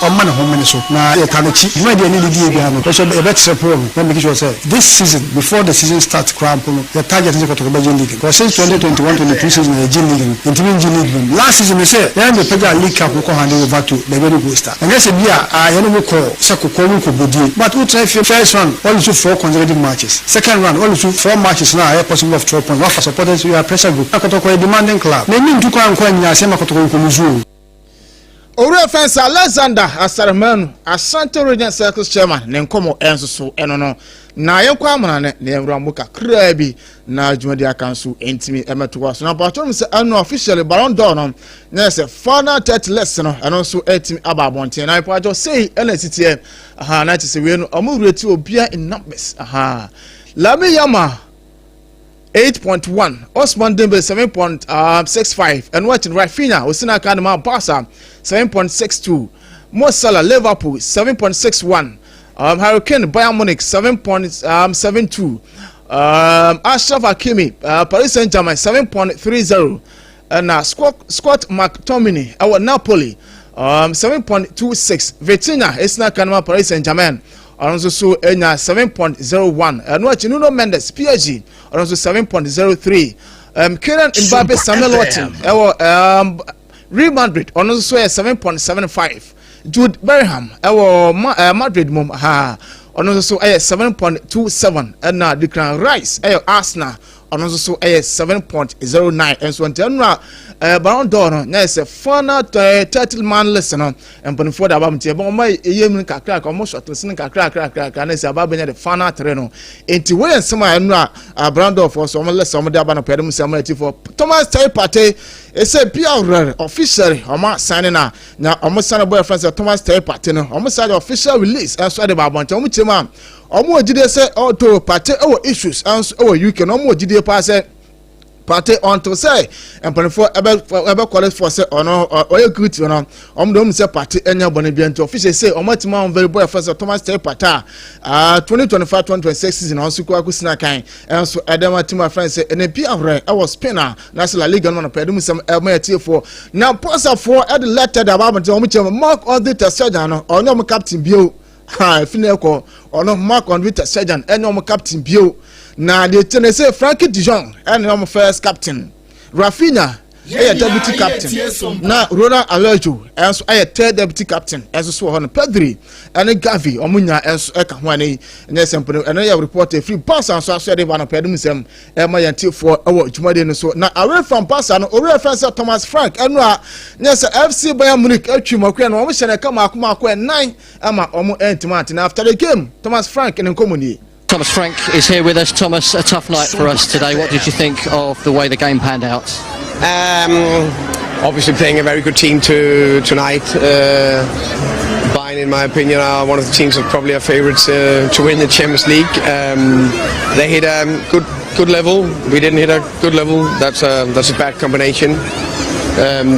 on man home so now you can achieve. You might need the behind. So a better problem. Let me sure say this season, before the season starts, the target is to go to the League. Because since 2021-22 season, the G League, the G League. Last season, they say they have the Pega League Cup will hand over to the very good star. And that's a beer. I know we call Sakukomu Kubudi. But we try first round, only 4 consecutive matches. Second round, only 4 matches now. I possible of 12 points. What for supporters? We are pressure group. Akotoko a demanding club. They mean to go and coin ya same Akotoko Kumuzu. Ore fence Alexander Asarmanu, Asante Region Circles Chairman, Nenkomo Enso Enono. Na yenkwa amana ne ewura muka krabi na jumadi akansu entimi emetuwa so na patron se anu officially Ballon d'Or no na se final 30 lesson no eno so entimi ababonten na ipajo say ena titie aha na tise we no omureti obia in numbers aha Lami Yama 8.1 Osman Dembele 7.65 and watching Rafinha Osina Kanema Barca 7.62 Mo Salah Liverpool 7.61 Hurricane Bayern Munich 7.72 Ashraf Hakimi Paris Saint-Germain 7.30 and Scott McTominay our Napoli 7.26 Vitinha Esna Kanema Paris Saint-Germain also so 7.01 and watch Nuno Mendes PSG also 7.03 Kylian Mbappe Samuel Watson Real Madrid also so 7.75 Jude Bellingham Madrid mom ha also so 7.27 and Declan Rice Arsenal also so 7.09 and so general Ballon d'Or na se final 30 man listen and before the abam tie bon mai yem kakra ka mo short listen kakra na se ababa the final 3 no enti we ensema enu a Ballon d'Or for so mo listen mo de abana pedem se mo ati for Thomas Partey e say Pierre officially o ma sign na o mo sign boy friends Thomas Partey no o mo sign official release and so the abam tie o mo chema o mo gide say auto Partey issues and so UK no mo gide pa say Partey until say and for ever college for say or no or you good you know don't say Partey enya boni bi ento official say omatima on very boy first Thomas Partey 2025-2026 season also kwa kusina kan and so edema team friends say and be awre I was spinner national league on pedum some elmeti for now pass for at the letter about omuchema mark on the surgeon or no captain bio ha fineko or no mark on the surgeon and no captain bio na the Tennessee Frankie de Jong and our first captain Rafinha deputy captain na Ronald Araujo and so third deputy captain as so on Pedri and Gavi omunya and so eka hwane and simple and I report a free pass and so say they want to pedum sem e ma yanti for our jumade no so na away from pass and away from Thomas Frank and yes FC Bayern Munich atwimako na omo hye kama akoma 9 ama omo entimant na after the game Thomas Frank and Nkomoni Thomas Frank is here with us. Thomas, a tough night for us today. What did you think of the way the game panned out? Obviously playing a very good team tonight. Bayern, in my opinion, are one of the teams that probably are favourites to win the Champions League. They hit a good level. We didn't hit a good level. That's a bad combination.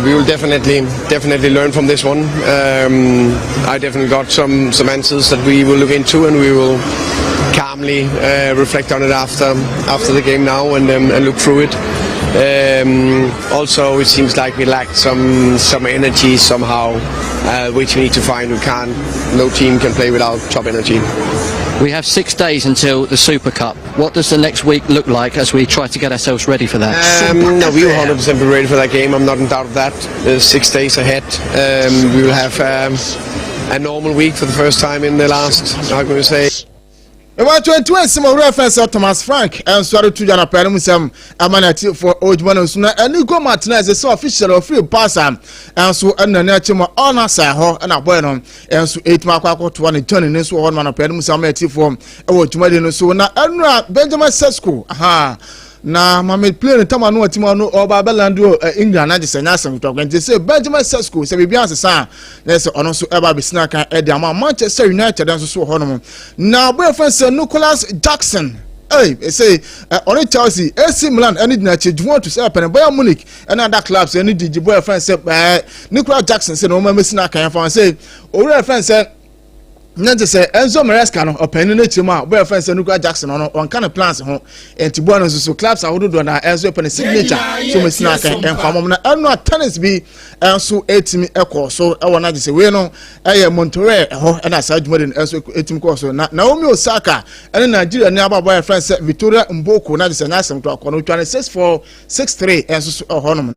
We will definitely learn from this one. I definitely got some answers that we will look into, and we will calmly reflect on it after the game now and look through it. Also, it seems like we lacked some energy somehow, which we need to find. No team can play without top energy. We have 6 days until the Super Cup. What does the next week look like as we try to get ourselves ready for that? No, we will 100% be ready for that game. I'm not in doubt of that. 6 days ahead. We will have a normal week for the first time in the last, how can we say? About 21 some reference of Thomas Frank and sorry to Jana Peramusam, Amanati for Ojman Suna, and Nico Martinez is so official of free passer, and so and the natural honor Saho and a bueno, and so 8 mark to one turning this one man of Peramusam form, Ojman so now Benjamin Sesko, aha. Na mama play the time no timano Obaapa England na just nyasem talk and say Benjamin Sesko say bibia sesa na say ono so eba bisna kan e dia Manchester United and so hono na boyfriend say Nicholas Jackson say on Chelsea AC Milan any na chejuo to say pen Bayern Munich and other clubs any di boyfriend say Nicholas Jackson say no mama bisna kan fa say owura friend say Nanti say Enzo Maresca no openu na chima boy friend say Nicholas Jackson on kind of plans ho entibo no so clubs awodo do na Enzo pen signature so mesina kan enfamo na eno tennis bi enso etimi ekoso e wona je say we no eye Monterrey ho na Sajumade enso etimi koso na Naomi Osaka ene Nigeria ni aba boy friend say Victoria Mboko na je say na asem to akono 26-4-6-3 enso ho no